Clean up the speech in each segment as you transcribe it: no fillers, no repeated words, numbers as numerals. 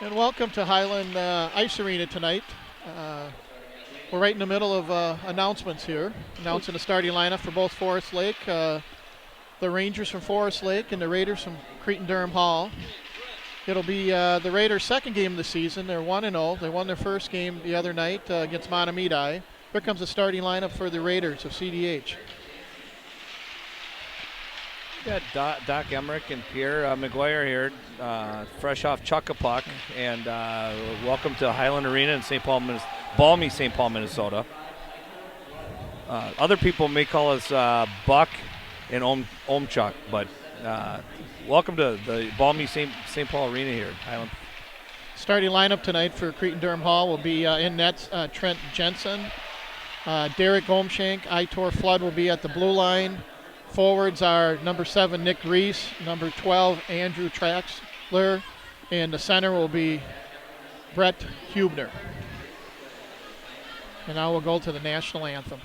And welcome to Highland Ice Arena tonight. We're right in the middle of announcements here, announcing the starting lineup for both Forest Lake, the Rangers from Forest Lake and the Raiders from Cretin-Durham Hall. It'll be the Raiders' second game of the season. They're 1-0. They won their first game the other night against Mahtomedi. Here comes the starting lineup for the Raiders of CDH. Got Doc Emmerich and Pierre McGuire here, fresh off Chuck-a-Puck, and welcome to Highland Arena in St. Paul, balmy St. Paul, Minnesota. Other people may call us Buck and Chuck, but welcome to the balmy St. Paul Arena here, Highland. Starting lineup tonight for Cretin-Durham Hall will be in nets Trent Jensen, Derek Omshank, Aitor Flood will be at the blue line. Forwards are number 7, Nick Reese, number 12, Andrew Traxler, and the center will be Brett Hubner. And now we'll go to the national anthem.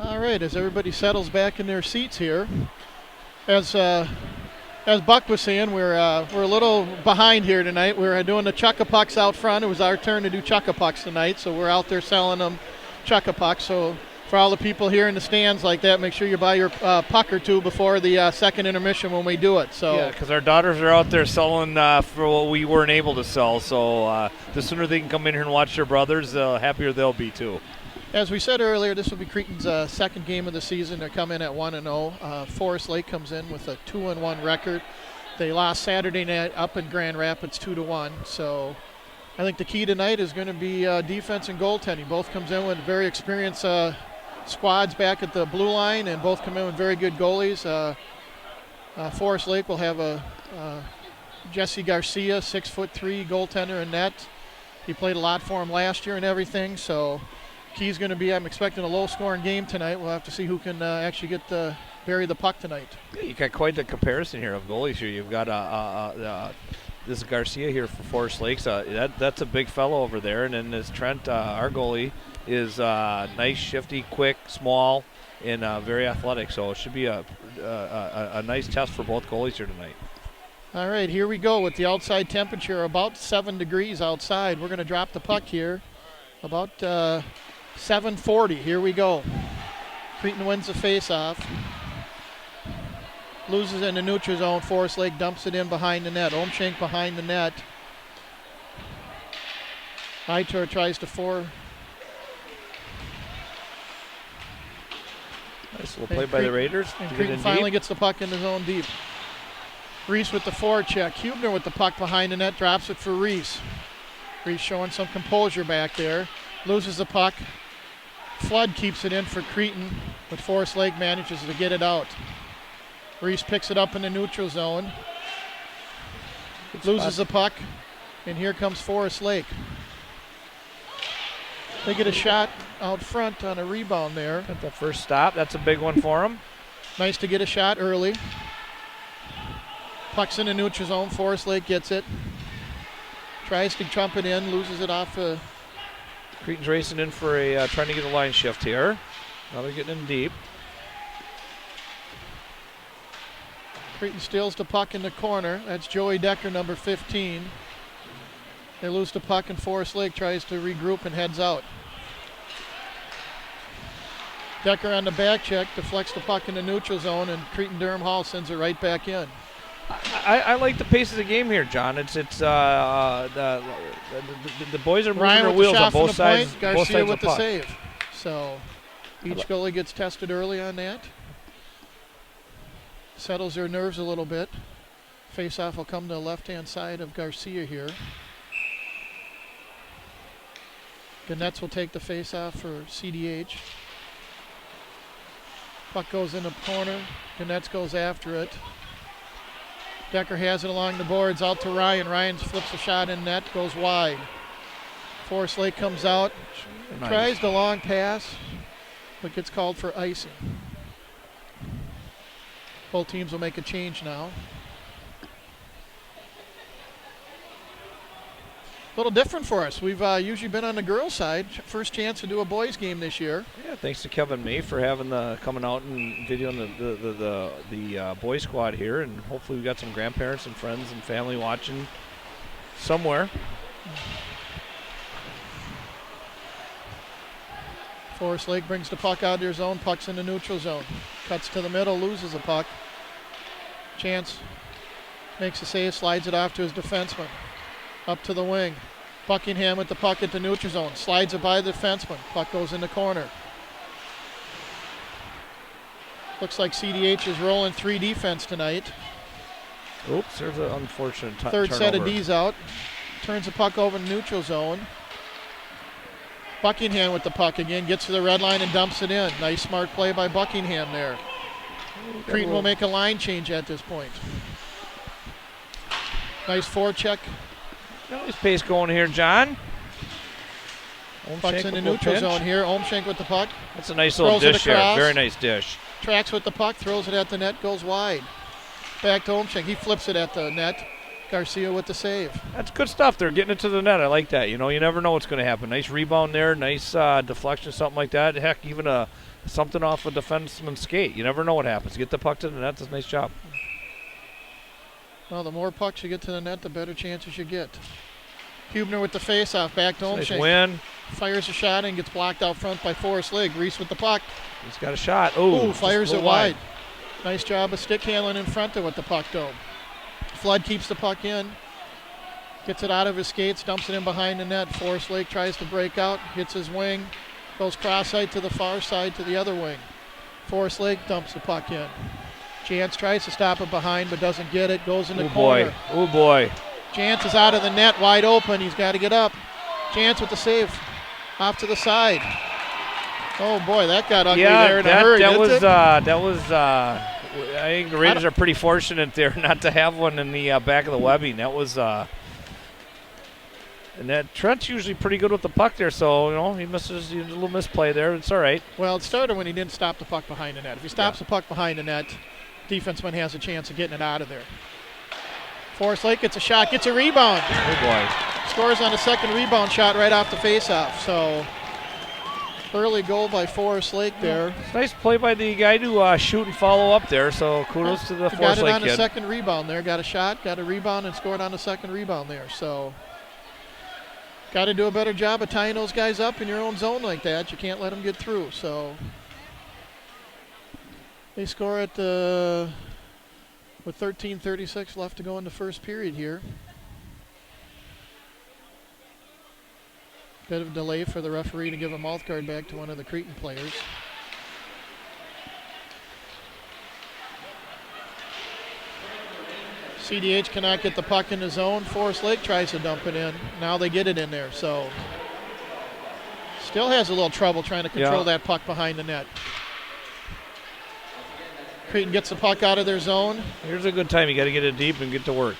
All right, as everybody settles back in their seats here, as Buck was saying, we're a little behind here tonight. We're doing the Chuck-a-Pucks out front. It was our turn to do Chuck-a-Pucks tonight, so we're out there selling them Chuck-a-Pucks. So for all the people here in the stands like that, make sure you buy your puck or two before the second intermission when we do it. So yeah, because our daughters are out there selling for what we weren't able to sell. So the sooner they can come in here and watch their brothers, the happier they'll be too. As we said earlier, this will be Cretin's second game of the season. They come in at 1-0. Forest Lake comes in with a 2-1 record. They lost Saturday night up in Grand Rapids 2-1. So I think the key tonight is going to be defense and goaltending. Both comes in with very experienced squads back at the blue line, and both come in with very good goalies. Forest Lake will have a Jesse Garcia, 6'3" goaltender in net. He played a lot for him last year and everything, so key's going to be, I'm expecting a low-scoring game tonight. We'll have to see who can actually bury the puck tonight. Yeah, you got quite a comparison here of goalies here. You've got this Garcia here for Forest Lakes. That's a big fellow over there, and then this Trent, our goalie, is nice, shifty, quick, small, and very athletic. So it should be a nice test for both goalies here tonight. All right, here we go with the outside temperature about 7 degrees outside. We're going to drop the puck here about 7:40. Here we go. Cretin wins the face-off. Loses in the neutral zone. Forest Lake dumps it in behind the net. Omshank behind the net. Aitor tries to Nice little play by the Raiders. And Cretin finally gets the puck in the zone deep. Reese with the forecheck. Hubner with the puck behind the net, drops it for Reese. Reese showing some composure back there. Loses the puck. Flood keeps it in for Cretin, but Forest Lake manages to get it out. Reese picks it up in the neutral zone. Loses the puck, and here comes Forest Lake. They get a shot out front on a rebound there. Got the first stop. That's a big one for them. Nice to get a shot early. Puck's in the neutral zone. Forest Lake gets it. Tries to trump it in. Loses it off. Cretin's racing in for a trying to get a line shift here. Now they're getting in deep. Cretin steals the puck in the corner. That's Joey Decker, number 15. They lose the puck, and Forest Lake tries to regroup and heads out. Decker on the back check deflects the puck in the neutral zone, and Cretin-Durham Hall sends it right back in. I like the pace of the game here, John. It's the boys are moving Ryan their with wheels the shot on both from the sides. point, Garcia with the puck. save. So each goalie gets tested early on that. Settles their nerves a little bit. Face-off will come to the left-hand side of Garcia here. Ganetz will take the face-off for CDH. Puck goes in the corner. Ganetz goes after it. Decker has it along the boards out to Ryan. Ryan flips a shot in net, goes wide. Forest Lake comes out, tries the long pass, but gets called for icing. Both teams will make a change now. little different for us. We've usually been on the girls' side. First chance to do a boys' game this year. Yeah, thanks to Kevin May for having coming out and videoing the boys squad here, and hopefully we got some grandparents and friends and family watching somewhere. Forest Lake brings the puck out of their zone. Puck's in the neutral zone. Cuts to the middle, loses the puck. Chance makes a save, slides it off to his defenseman. Up to the wing. Buckingham with the puck at the neutral zone. Slides it by the defenseman. Puck goes in the corner. Looks like CDH is rolling 3 defense tonight. Oops, there's an unfortunate Third turnover. set of D's out. Turns the puck over in the neutral zone. Buckingham with the puck again. Gets to the red line and dumps it in. Nice smart play by Buckingham there. Cretin will make a line change at this point. Nice forecheck. Nice pace going here, John. Puck's in the neutral zone here. Omshank with the puck. That's a nice little Throws it dish there. across. Very nice dish. Tracks with the puck. Throws it at the net. Goes wide. Back to Omshank. He flips it at the net. Garcia with the save. That's good stuff. They're getting it to the net. I like that. You know, you never know what's going to happen. Nice rebound there. Nice deflection, something like that. Heck, even something off a defenseman's skate. You never know what happens. Get the puck to the net. That's a nice job. Well, the more pucks you get to the net, the better chances you get. Hubner with the face-off. Back to Nice Omshank. win. Fires a shot and gets blocked out front by Forrest Lake. Reese with the puck. He's got a shot. Ooh, Fires just a it little wide. Nice job of stick handling in front of with the puck, though. Flood keeps the puck in. Gets it out of his skates, dumps it in behind the net. Forrest Lake tries to break out, hits his wing, goes cross-side to the far side to the other wing. Forrest Lake dumps the puck in. Jantz tries to stop it behind but doesn't get it, goes in the corner. Oh boy. Jantz is out of the net, wide open. He's got to get up. Jantz with the save, off to the side. Oh boy, that got ugly there in a hurry, didn't it? I think the Raiders are pretty fortunate there not to have one in the back of the webbing. That was and that Trent's usually pretty good with the puck there, so you know he misses a little misplay there. It's all right. Well, it started when he didn't stop the puck behind the net. If he stops the puck behind the net, defenseman has a chance of getting it out of there. Forrest Lake gets a shot, gets a rebound. Oh boy. Scores on a second rebound shot right off the faceoff. So early goal by Forrest Lake there. It's nice play by the guy to shoot and follow up there. So kudos to the Forrest Lake got it on kid. a second rebound there. Got a shot, got a rebound, and scored on the second rebound there. So got to do a better job of tying those guys up in your own zone like that. You can't let them get through. So they score at with 13:36 left to go in the first period here. Bit of a delay for the referee to give a mouth guard back to one of the Cretin players. CDH cannot get the puck in the zone. Forest Lake tries to dump it in. Now they get it in there, so still has a little trouble trying to control that puck behind the net. Cretin gets the puck out of their zone. Here's a good time. You got to get it deep and get to work.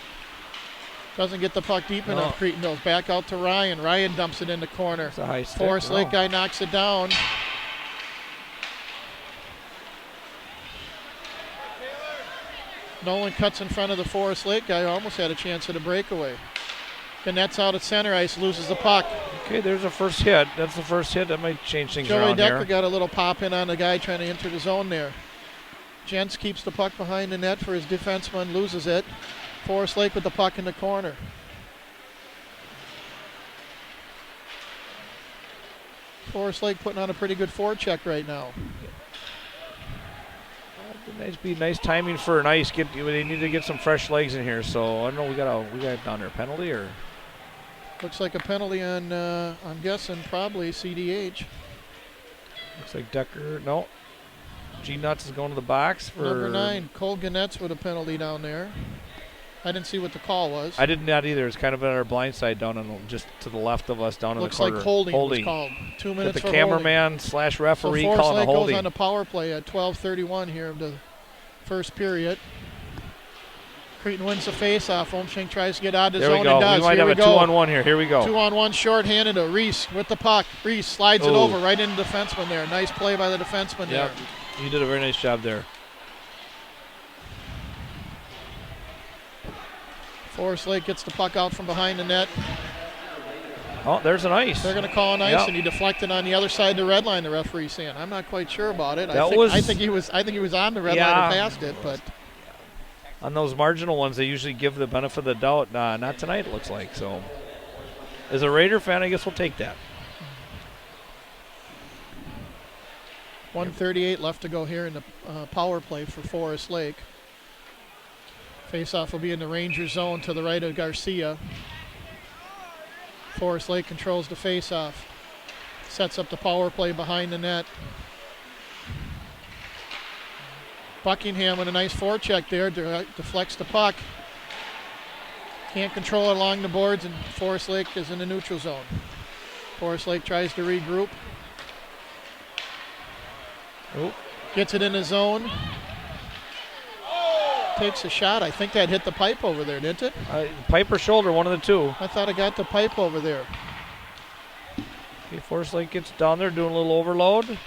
Doesn't get the puck deep enough. Cretin goes back out to Ryan. Ryan dumps it in the corner. It's a high stick. Forest Lake guy knocks it down. Nolan cuts in front of the Forest Lake guy. Almost had a chance at a breakaway. Ganette's out at center ice, loses the puck. Okay, there's a first hit. That's the first hit. That might change things Joey around Decker here. got a little pop in on the guy trying to enter the zone there. Jentz keeps the puck behind the net for his defenseman, loses it. Forest Lake with the puck in the corner. Forest Lake putting on a pretty good forecheck right now. Be nice timing for an ice. They need to get some fresh legs in here. So I don't know. We got down there penalty or looks like a penalty on. I'm guessing probably CDH. Looks like Decker. No. G Nuts is going to the box for number 9. Cole Ganette's with a penalty down there. I didn't see what the call was. I did not either. It's kind of at our blind side down on just to the left of us down looks in the corner. Looks like holding was called. 2 minutes the for cameraman / referee so calling Lake a holding. goes on the power play at 12:31 here of the first period. Cretin wins the face-off. Omshank tries to get out of his zone and does. We might have a 2-on-1 here. Here we go. 2-on-1 short-handed to Reese with the puck. Reese slides it over right into the defenseman there. Nice play by the defenseman there. You did a very nice job there. Forest Lake gets the puck out from behind the net. Oh, there's an ice. They're going to call an ice, Yep. and he deflected on the other side of the red line. The referee saying, "I'm not quite sure about it. That I think he was on the red line or past it, but." On those marginal ones, they usually give the benefit of the doubt. Not tonight, it looks like. So, as a Raider fan, I guess we'll take that. 1:38 left to go here in the power play for Forest Lake. Faceoff will be in the Ranger zone to the right of Garcia. Forest Lake controls the faceoff. Sets up the power play behind the net. Buckingham with a nice forecheck there, deflects the puck. Can't control it along the boards, and Forest Lake is in the neutral zone. Forest Lake tries to regroup. Oh. Gets it in the zone. Takes a shot. I think that hit the pipe over there, didn't it? Pipe or shoulder, one of the two. I thought it got the pipe over there. Okay, Forest Lake gets down there doing a little overload.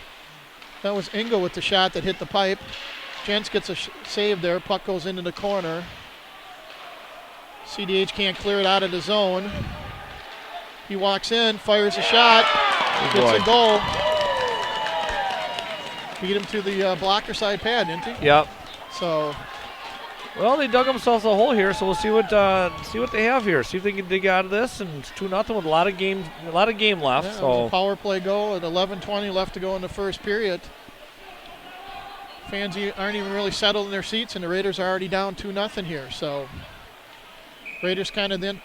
That was Engel with the shot that hit the pipe. Jentz gets a save there. Puck goes into the corner. CDH can't clear it out of the zone. He walks in, fires a shot, gets a goal. Beat him to the blocker side pad, didn't he? Yep. So, well, they dug themselves a hole here, so we'll see what they have here. See if they can dig out of this. And it's 2-0 with a lot of game left. yeah, So it was a power play goal at 11:20 left to go in the first period. Fans aren't even really settled in their seats, and the Raiders are already down 2-0 here. So, Raiders kind of didn't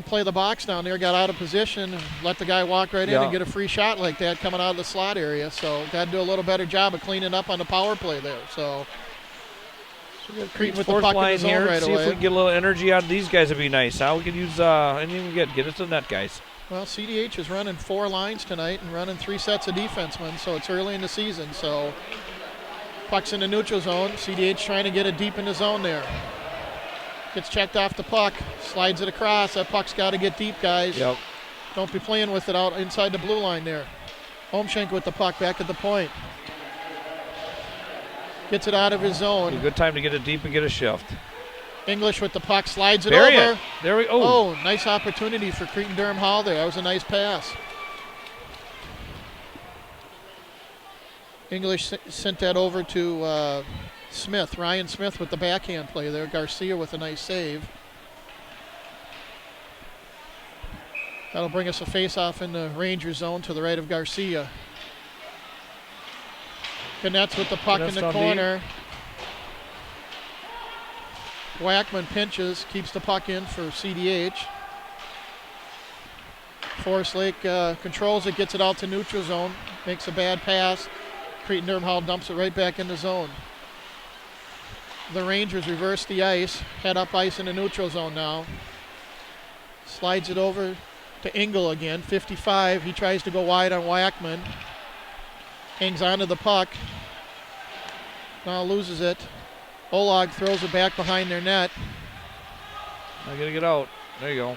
play the box down there, got out of position, and let the guy walk right in and get a free shot like that coming out of the slot area. So, got to do a little better job of cleaning up on the power play there. So Cretin with the puck in the zone here. right See away. if we can get a little energy out of these guys would be nice. How we could use anything we get it to the net, guys. Well, CDH is running 4 lines tonight and running 3 sets of defensemen, so it's early in the season. So puck's in the neutral zone. CDH trying to get it deep in the zone there. Gets checked off the puck, slides it across. That puck's got to get deep, guys. Yep. Don't be playing with it out inside the blue line there. Holmschenk with the puck back at the point. Gets it out of his zone. A good time to get it deep and get a shift. English with the puck, slides it Bury over. it. There we go. Oh, nice opportunity for Cretin-Durham Hall there. That was a nice pass. English sent that over to Smith. Ryan Smith with the backhand play there. Garcia with a nice save. That'll bring us a face-off in the Ranger zone to the right of Garcia. Ganetz with the puck in the corner. Wackman pinches, keeps the puck in for CDH. Forest Lake controls it, gets it out to neutral zone, makes a bad pass. Cretin-Durham Hall dumps it right back in the zone. The Rangers reverse the ice, head up ice in the neutral zone now. Slides it over to Engel again, 55. He tries to go wide on Wackman. Hangs onto the puck. Now loses it. Olag throws it back behind their net. I gotta get out. There you go.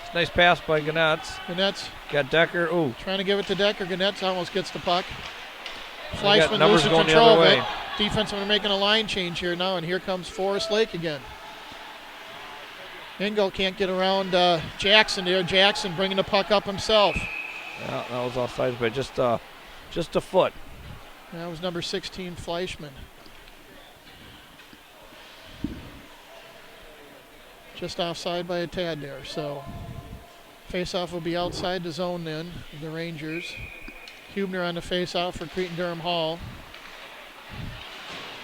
It's a nice pass by Ganetz. Ganetz Got Decker. Ooh. trying to give it to Decker. Ganetz almost gets the puck. got Fleischman numbers loses going the control other of way. it. Defensemen are making a line change here now, and here comes Forest Lake again. Engel can't get around Jackson there. Jackson bringing the puck up himself. Yeah, that was offside by just a foot. That was number 16, Fleischman. Just offside by a tad there. So faceoff will be outside the zone then, the Rangers. Hubner on the faceoff for Cretin-Durham Hall.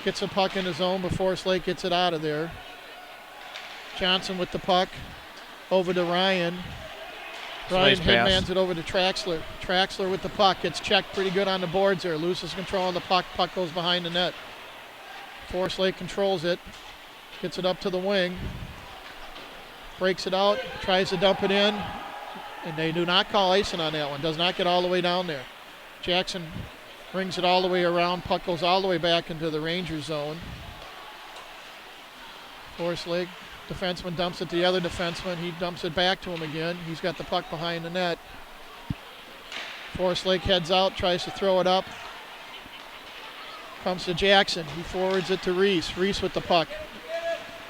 Gets the puck in the zone before Slate gets it out of there. Johnson with the puck over to Ryan. Ryan nice pass. headmans it over to Traxler. Traxler with the puck. Gets checked pretty good on the boards there. Loses control of the puck. Puck goes behind the net. Forest Lake controls it. Gets it up to the wing. Breaks it out. Tries to dump it in. And they do not call icing on that one. Does not get all the way down there. Jackson brings it all the way around. Puck goes all the way back into the Ranger zone. Forest Lake defenseman dumps it to the other defenseman. He dumps it back to him again. He's got the puck behind the net. Forest Lake heads out, tries to throw it up. Comes to Jackson. He forwards it to Reese. Reese with the puck.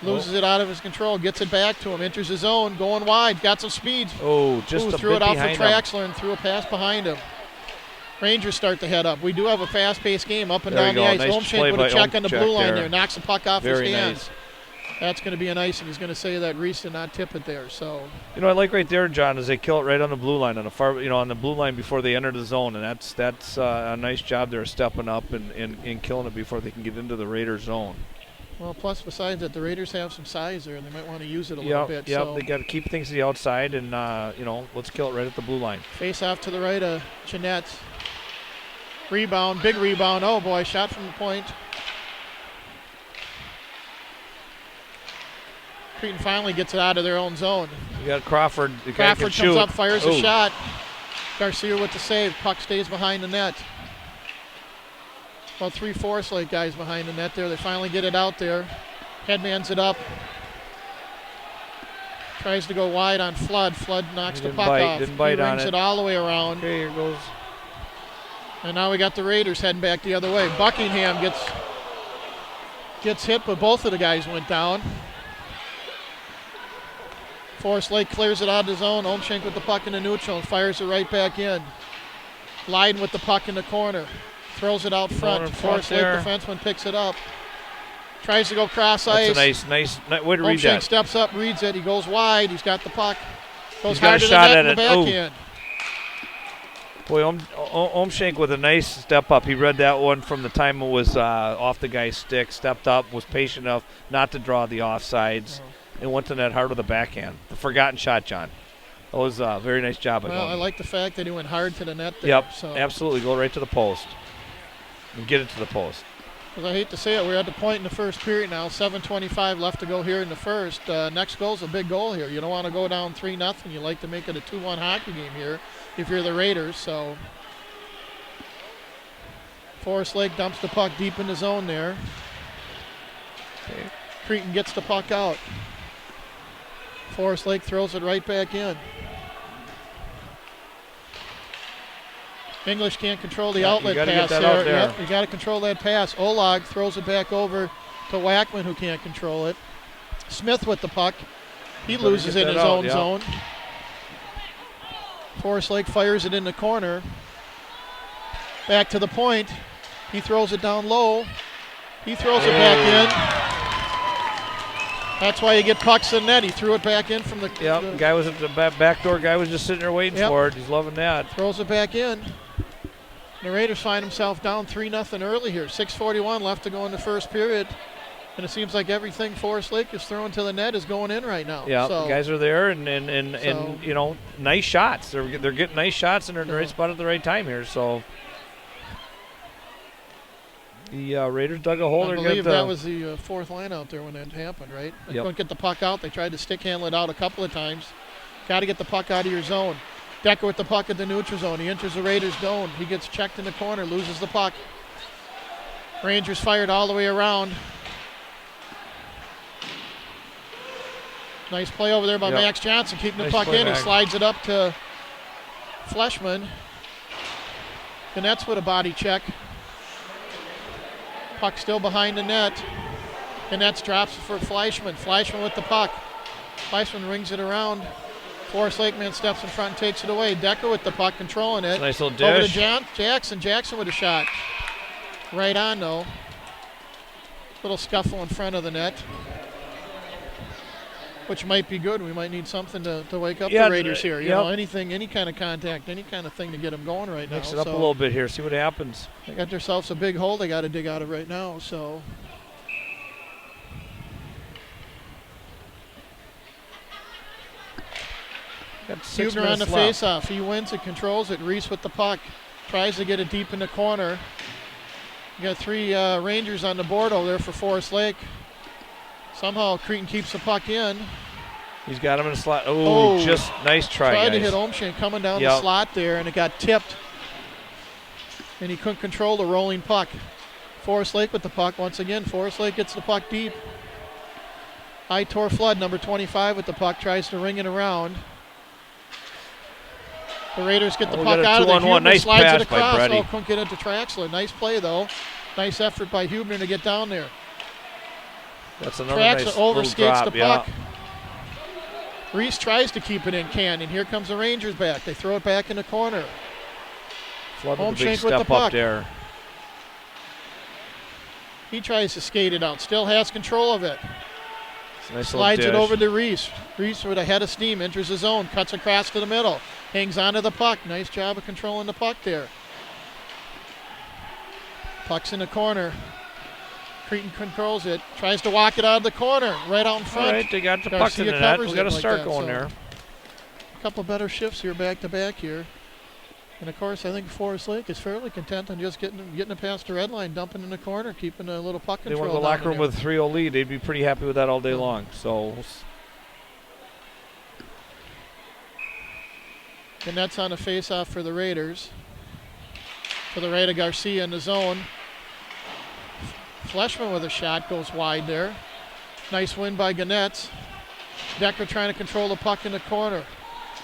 Loses it out of his control, gets it back to him, enters his zone, going wide, got some speed. Oh, just a threw bit it out for behind him. Traxler and threw a pass behind him. Rangers start to head up. We do have a fast-paced game up and There down you the go. ice. Nice Olmshank play with a by check on the blue line there. there. Knocks the puck off his Very hands. nice. That's going to be a nice, and he's going to say that Reese did not tip it there. So You know, I like right there, John, is they kill it right on the blue line, on the far, on the blue line before they enter the zone, and that's a nice job there, stepping up and killing it before they can get into the Raiders zone. Well, plus besides that, the Raiders have some size there, and they might want to use it a little bit. Yep, So they got to keep things to the outside, and let's kill it right at the blue line. face off to the right of Jeanette. Rebound, big rebound. Oh boy, shot from the point. Cretin finally gets it out of their own zone. You got Crawford. The guy can Crawford shoot. comes up, fires a Ooh. shot. Garcia with the save. Puck stays behind the net. About 3 Forest Lake guys behind the net there. They finally get it out there. Headmans it up. Tries to go wide on Flood. Flood knocks the puck off. Didn't bite he on rings it. it all the way around. Okay, here goes. And now we got the Raiders heading back the other way. Buckingham gets hit, but both of the guys went down. Forest Lake clears it out of the zone. Olmshank with the puck in the neutral and fires it right back in. Leiden with the puck in the corner. Throws it out front. Forest Lake defenseman picks it up. Tries to go cross ice. That's a nice way to read Olmshank that. steps up, reads it. He goes wide. He's got the puck. Goes He's got a hard to the shot net at in the it. Ooh. backhand. Boy, Olmshank with a nice step up. He read that one from the time it was off the guy's stick, stepped up, was patient enough not to draw the offsides, and went to that hard with the backhand. The forgotten shot, John. That was a very nice job. Well, I like the fact that he went hard to the net there. Yep, So. absolutely. Go right to the post and get it to the post. 'Cause I hate to say it, we're at the point in the first period now. 7:25 left to go here in the first. Next goal's a big goal here. You don't want to go down 3-0. You like to make it a 2-1 hockey game here if you're the Raiders. So Forest Lake dumps the puck deep in the zone there. Okay. Cretin gets the puck out. Forest Lake throws it right back in. English can't control the outlet you gotta pass get that out there. Yep, you got to control that pass. Olag throws it back over to Wackman, who can't control it. Smith with the puck. He Better loses get in his that out, own yeah. zone. Forest Lake fires it in the corner. Back to the point. He throws it down low. He throws it back in. That's why you get pucks in net. He threw it back in from the. Yep, guy was at the back door. Guy was just sitting there waiting for it. He's loving that. Throws it back in. The Raiders find himself down 3-0 early here. 6:41 left to go in the first period. And it seems like everything Forest Lake is throwing to the net is going in right now. Yeah, so, the guys are there, and you know, nice shots. They're getting nice shots, and they're in the right spot at the right time here. So the Raiders dug a hole. I believe that was the fourth line out there when that happened, right? They couldn't get the puck out. They tried to stick handle it out a couple of times. Got to get the puck out of your zone. Decker with the puck at the neutral zone. He enters the Raiders' zone. He gets checked in the corner, loses the puck. Rangers fired all the way around. Nice play over there by Max Johnson, keeping the puck in. He slides it up to Fleshman. Ganetz with a body check. Puck still behind the net. Ganetz drops it for Fleischman. Fleischman with the puck. Fleischman rings it around. Forrest Lakeman steps in front and takes it away. Decker with the puck, controlling it. Nice little dish. Over to Jackson. Jackson with a shot. Right on, though. Little scuffle in front of the net, which might be good. We might need something to wake up the Raiders here. You know, anything, any kind of contact, any kind of thing to get them going right now. Mix it up a little bit here. See what happens. They got themselves a big hole they got to dig out of right now. So Huebner on the face-off. He wins it, controls it. Reese with the puck. Tries to get it deep in the corner. You got 3 Rangers on the board over there for Forest Lake. Somehow Cretin keeps the puck in. He's got him in the slot. Oh, just nice try, Tried guys. to hit Olmshank coming down the slot there, and it got tipped. And he couldn't control the rolling puck. Forest Lake with the puck once again. Forest Lake gets the puck deep. Aitor Flood, number 25, with the puck, tries to ring it around. The Raiders get the puck out of there. Huebner nice slides pass it across. by Brady. Couldn't get it to Traxler. Nice play, though. Nice effort by Huebner to get down there. That's another tracks nice it, overskates little the drop, puck. Reese tries to keep it in, and here comes the Rangers back. They throw it back in the corner. Flood with a big Holmschenk with the step puck. up there. He tries to skate it out, still has control of it. It's a nice Slides little it dish. over to Reese. Reese with a head of steam enters the zone, cuts across to the middle, hangs onto the puck. Nice job of controlling the puck there. Puck's in the corner. Cretin controls it, tries to walk it out of the corner, right out in front. All right, they got the puck in the Garcia net. covers We got to it like start that, going so there. A couple better shifts here back to back here. And of course, I think Forest Lake is fairly content on just getting it past the red line, dumping in the corner, keeping a little puck They control. went to the down locker in room there. with a 3-0 lead. They'd be pretty happy with that all day long. So And that's on a face-off for the Raiders. To the right of Garcia in the zone. Fleshman with a shot goes wide there. Nice win by Ganetz. Decker trying to control the puck in the corner.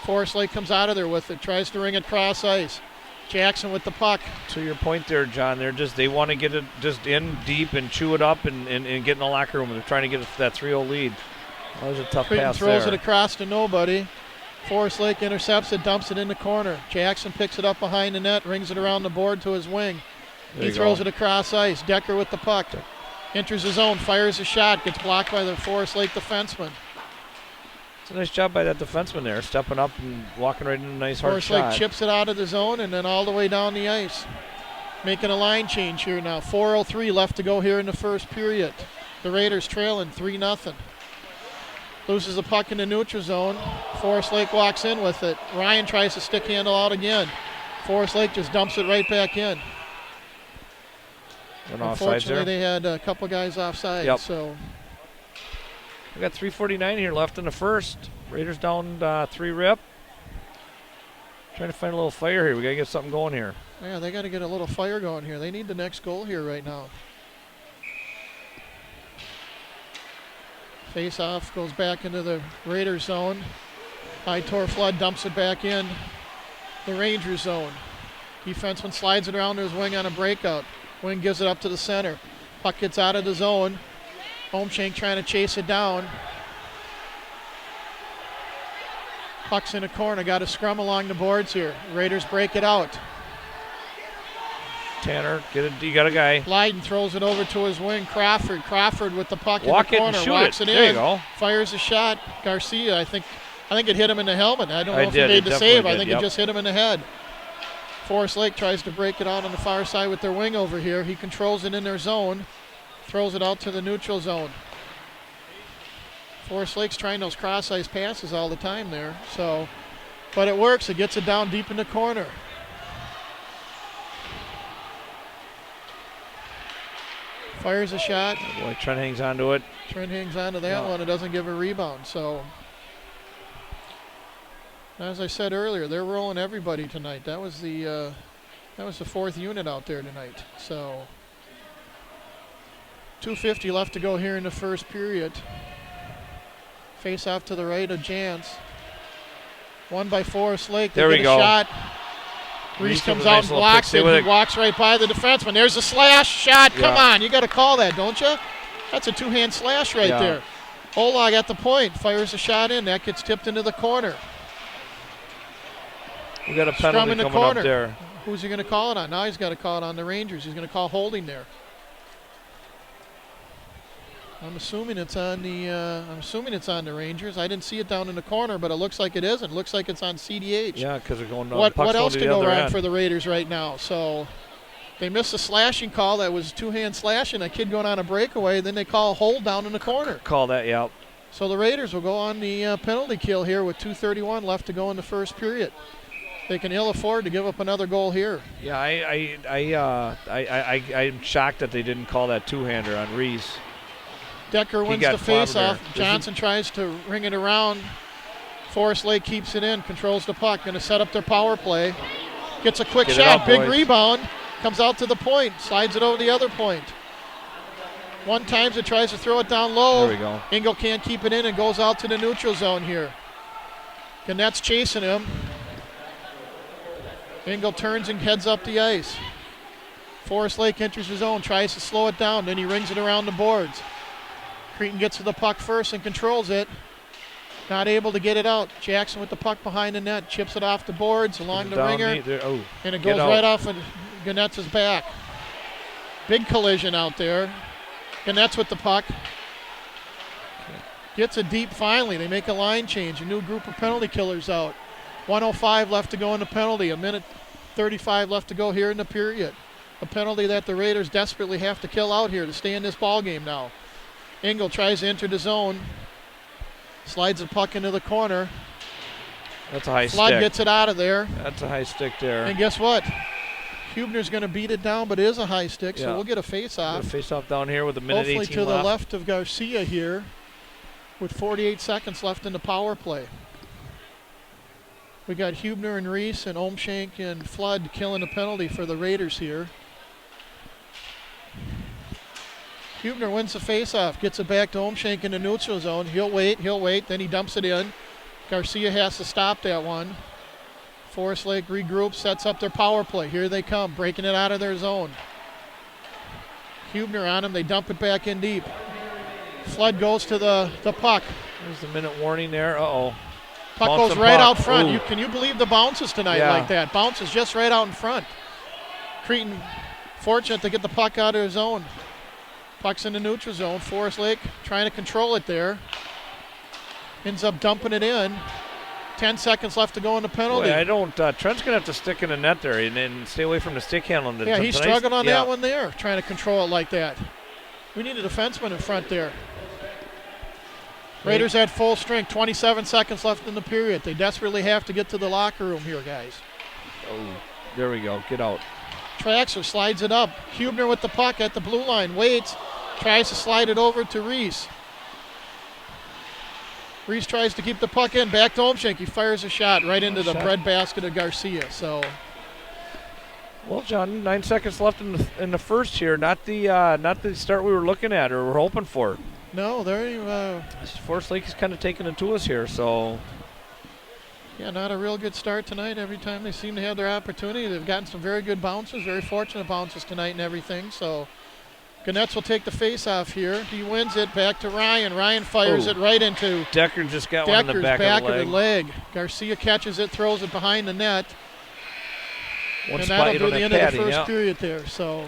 Forest Lake comes out of there with it, tries to ring it cross ice. Jackson with the puck. to your point there, John, they want to get it just in deep and chew it up and get in the locker room. They're trying to get that 3-0 lead. That was a tough Creighton pass throws there. it across to nobody. Forest Lake intercepts it, dumps it in the corner. Jackson picks it up behind the net, rings it around the board to his wing. There He you throws go. it across ice. Decker with the puck. Enters his zone, fires a shot, gets blocked by the Forest Lake defenseman. It's a nice job by that defenseman there, stepping up and walking right in a nice hard Forest shot. Lake chips it out of the zone and then all the way down the ice. Making a line change here now. 4:03 left to go here in the first period. The Raiders trailing 3-0. Loses the puck in the neutral zone. Forest Lake walks in with it. Ryan tries to stick handle out again. Forest Lake just dumps it right back in. Went offsides Unfortunately, there. they had a couple guys offside. Yep. So We got 3:49 here left in the first. Raiders down 3-rip. Trying to find a little fire here. We got to get something going here. yeah, they got to get a little fire going here. They need the next goal here right now. Face off goes back into the Raiders zone. Hightor Flood dumps it back in the Rangers zone. Defenseman slides it around to his wing on a breakout. Wing gives it up to the center. Puck gets out of the zone. Holmschenk trying to chase it down. Puck's in the corner. Got a scrum along the boards here. Raiders break it out. Tanner, get it. You got a guy. Leiden throws it over to his wing. Crawford with the puck Walk in it the and corner. shoot Walks it. it There you in. go. Fires a shot. Garcia, I think it hit him in the helmet. I don't know It if did. he It made the definitely save. I did, think yep. it just hit him in the head. Forest Lake tries to break it out on the far side with their wing over here. He controls it in their zone. Throws it out to the neutral zone. Forest Lake's trying those cross-ice passes all the time there. But it works. It gets it down deep in the corner. Fires a shot. Boy, Trent hangs on to it. Trent hangs on to that one. It doesn't give a rebound. So, as I said earlier, they're rolling everybody tonight. That was the fourth unit out there tonight. So, 2:50 left to go here in the first period. Face off to the right of Jans. Won by Forest Lake. They There we get go. a shot. Reese Reese comes with a out nice and little blocks pick. it. See what He walks right by the defenseman. There's a slash shot. Come Yeah. on, you got to call that, don't you? That's a two-hand slash right Yeah. there. Olag at the point, fires a shot in. That gets tipped into the corner. We got a Scrum penalty in the coming corner. up there. Who's he going to call it on? Now he's got to call it on the Rangers. He's going to call holding there. I'm assuming it's on the Rangers. I didn't see it down in the corner, but it looks like it isn't. It looks like it's on CDH. Yeah, because they're going. What puck's else going to can the go other wrong end. for the Raiders right now? So they missed a slashing call that was two-hand slashing, a kid going on a breakaway. Then they call a hold down in the corner. Call that, yeah. So the Raiders will go on the penalty kill here with 2:31 left to go in the first period. They can ill afford to give up another goal here. Yeah, I'm shocked that they didn't call that two-hander on Reese. Decker wins got the face-off. clobbered there. Johnson tries to ring it around. Forest Lake keeps it in, controls the puck, going to set up their power play. Gets a quick Get it shot, up, big boys. rebound, comes out to the point, slides it over the other point. One times it tries to throw it down low. There we go. Engel can't keep it in and goes out to the neutral zone here. Ganet's chasing him. Engel turns and heads up the ice. Forest Lake enters his zone, tries to slow it down, then he rings it around the boards. Cretin gets to the puck first and controls it. Not able to get it out. Jackson with the puck behind the net, chips it off the boards along the ringer, and it goes right off of Gannett's back. Big collision out there. Gannett's with the puck. Gets it deep finally. They make a line change. A new group of penalty killers out. 1:05 left to go in the penalty. 1:35 left to go here in the period. A penalty that the Raiders desperately have to kill out here to stay in this ball game now. Engel tries to enter the zone. Slides the puck into the corner. That's a high stick. Flood gets it out of there. That's a high stick there. And guess what? Hubner's going to beat it down, but it is a high stick, so we'll get a face-off. Face-off down here with a minute 18 left. Hopefully to the left of Garcia here with 48 seconds left in the power play. We got Hubner and Reese and Omshank and Flood killing the penalty for the Raiders here. Hubner wins the face-off, gets it back to Omshank in the neutral zone. He'll wait, then he dumps it in. Garcia has to stop that one. Forest Lake regroups, sets up their power play. Here they come, breaking it out of their zone. Hubner on him, they dump it back in deep. Flood goes to the puck. There's the minute warning there, uh-oh. Puck goes right out front. Can you believe the bounces tonight like that? Bounces just right out in front. Cretin fortunate to get the puck out of his zone. Puck's in the neutral zone. Forest Lake trying to control it there. Ends up dumping it in. 10 seconds left to go in the penalty. Boy, Trent's going to have to stick in the net there and stay away from the stick handling. Yeah, he struggled on that one there, trying to control it like that. We need a defenseman in front there. Raiders at full strength, 27 seconds left in the period. They desperately have to get to the locker room here, guys. Oh, there we go. Get out. Traxler slides it up. Hubner with the puck at the blue line. Waits, tries to slide it over to Reese. Reese tries to keep the puck in. Back to Omshank. He fires a shot right into the breadbasket of Garcia. So, well, John, 9 seconds left in the first here. Not the start we were looking at or we're hoping for. No, Forest Lake is kind of taking it to us here. So, yeah, not a real good start tonight. Every time they seem to have their opportunity, they've gotten some very good bounces, very fortunate bounces tonight and everything. So, Gannett's will take the face-off here. He wins it back to Ryan. Ryan fires it right into Decker. Just got one in the back of the leg. Garcia catches it, throws it behind the net. One and spot that'll do the end of the first yeah. period there. So,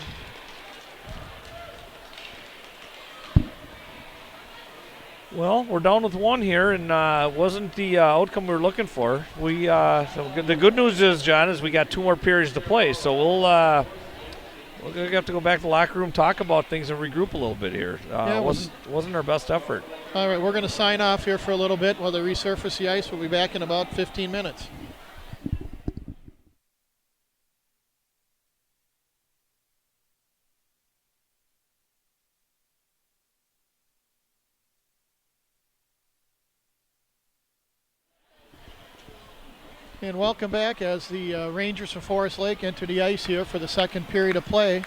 well, we're down with one here, and wasn't the outcome we were looking for. So the good news is, John, is we got 2 more periods to play. So we'll have to go back to the locker room, talk about things, and regroup a little bit here. Wasn't our best effort. All right, we're going to sign off here for a little bit while they resurface the ice. We'll be back in about 15 minutes. And welcome back as the Rangers from Forest Lake enter the ice here for the second period of play.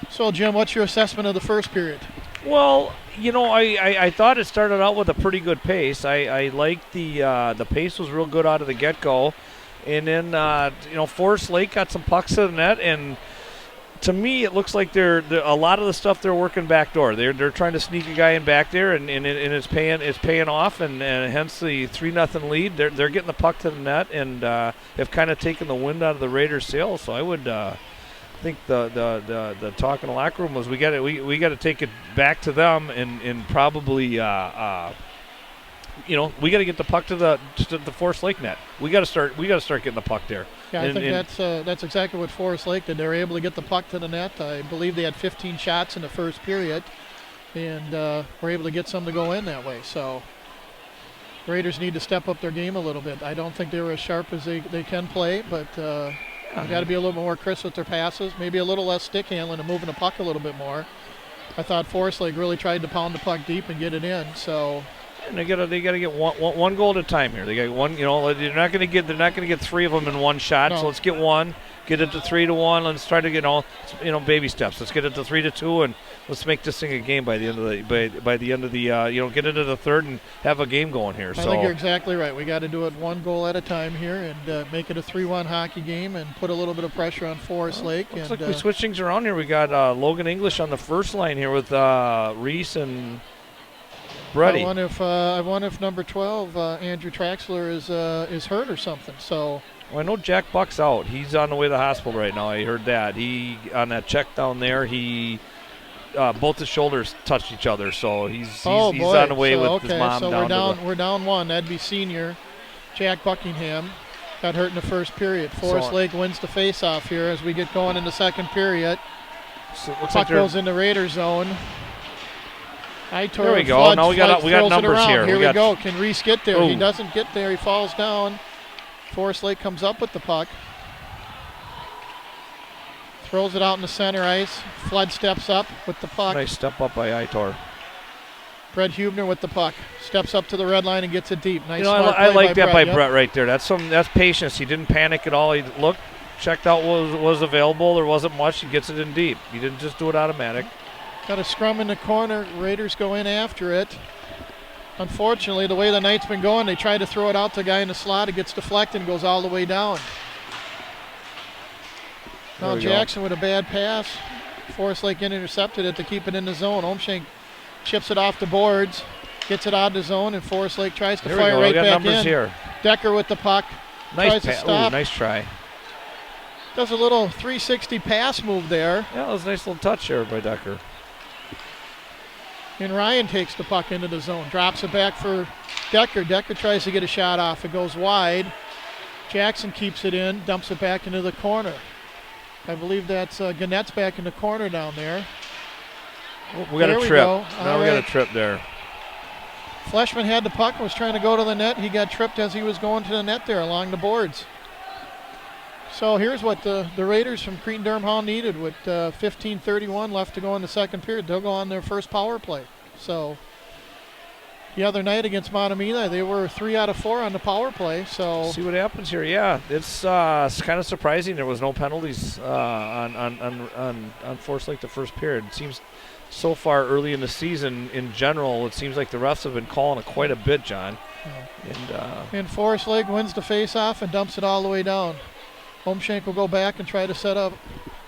So, Jim, what's your assessment of the first period? Well, I thought it started out with a pretty good pace. I liked the pace was real good out of the get-go. And then, Forest Lake got some pucks to the net, and to me, it looks like they're a lot of the stuff they're working backdoor. They're trying to sneak a guy in back there, and it's paying off, and hence the 3-0 lead. They're getting the puck to the net, and have kind of taken the wind out of the Raiders' sails. So I would think the talk in the locker room was we got to take it back to them, and probably we got to get the puck to the Forest Lake net. We got to start getting the puck there. Yeah, I think that's exactly what Forest Lake did. They were able to get the puck to the net. I believe they had 15 shots in the first period, and were able to get some to go in that way. So Raiders need to step up their game a little bit. I don't think they were as sharp as they can play, but they've got to be a little bit more crisp with their passes, maybe a little less stick handling and moving the puck a little bit more. I thought Forest Lake really tried to pound the puck deep and get it in. So. And they got to get one goal at a time here. They got one. They're not going to get 3 of them in one shot. No. So let's get one, get it to 3-1. Let's try to get baby steps. Let's get it to 3-2, and let's make this thing a game by the end of the get into the third and have a game going here. I think you're exactly right. We got to do it one goal at a time here and make it a 3-1 hockey game and put a little bit of pressure on Forest Lake. Looks like we switch things around here. We got Logan English on the first line here with Reese and Brady. I wonder if number 12, Andrew Traxler, is hurt or something. So. Well, I know Jack Buck's out. He's on the way to the hospital right now. I heard that. He on that check down there. He both his shoulders touched each other, so he's on the way with his mom down. We're down one. That'd be senior Jack Buckingham. Got hurt in the first period. Forest Lake wins the face-off here as we get going in the second period. So it looks Puck like goes in the Raider zone. There we go. Now we got numbers here. Here we go. Can Reese get there? Ooh. He doesn't get there. He falls down. Forest Lake comes up with the puck. Throws it out in the center ice. Flood steps up with the puck. Nice step up by Itor. Brett Hubner with the puck. Steps up to the red line and gets it deep. Nice I like that by Brett right there. That's patience. He didn't panic at all. He looked, checked out what was available. There wasn't much. He gets it in deep. He didn't just do it automatic. Got a scrum in the corner. Raiders go in after it. Unfortunately, the way the night's been going, they try to throw it out to the guy in the slot. It gets deflected and goes all the way down. Now Jackson with a bad pass. Forest Lake intercepted it to keep it in the zone. Omshank chips it off the boards, gets it out of the zone, and Forest Lake tries to fire right back in. Here. Decker with the puck. Nice tries to stop. Ooh, nice try. Does a little 360 pass move there. Yeah, that was a nice little touch there by Decker. And Ryan takes the puck into the zone, drops it back for Decker. Decker tries to get a shot off. It goes wide. Jackson keeps it in, dumps it back into the corner. I believe that's Gannett's back in the corner down there. We got a trip. Now we got a trip there. Fleshman had the puck, was trying to go to the net. He got tripped as he was going to the net there along the boards. So here's what the Raiders from Cretin-Derham Hall needed with 15:31 left to go in the second period. They'll go on their first power play. So the other night against Matamila, they were 3 out of 4 on the power play. So see what happens here. Yeah, it's kind of surprising there was no penalties on Forest Lake the first period. It seems so far early in the season in general, it seems like the refs have been calling it quite a bit, John. And Forest Lake wins the face-off and dumps it all the way down. Homeshank will go back and try to set up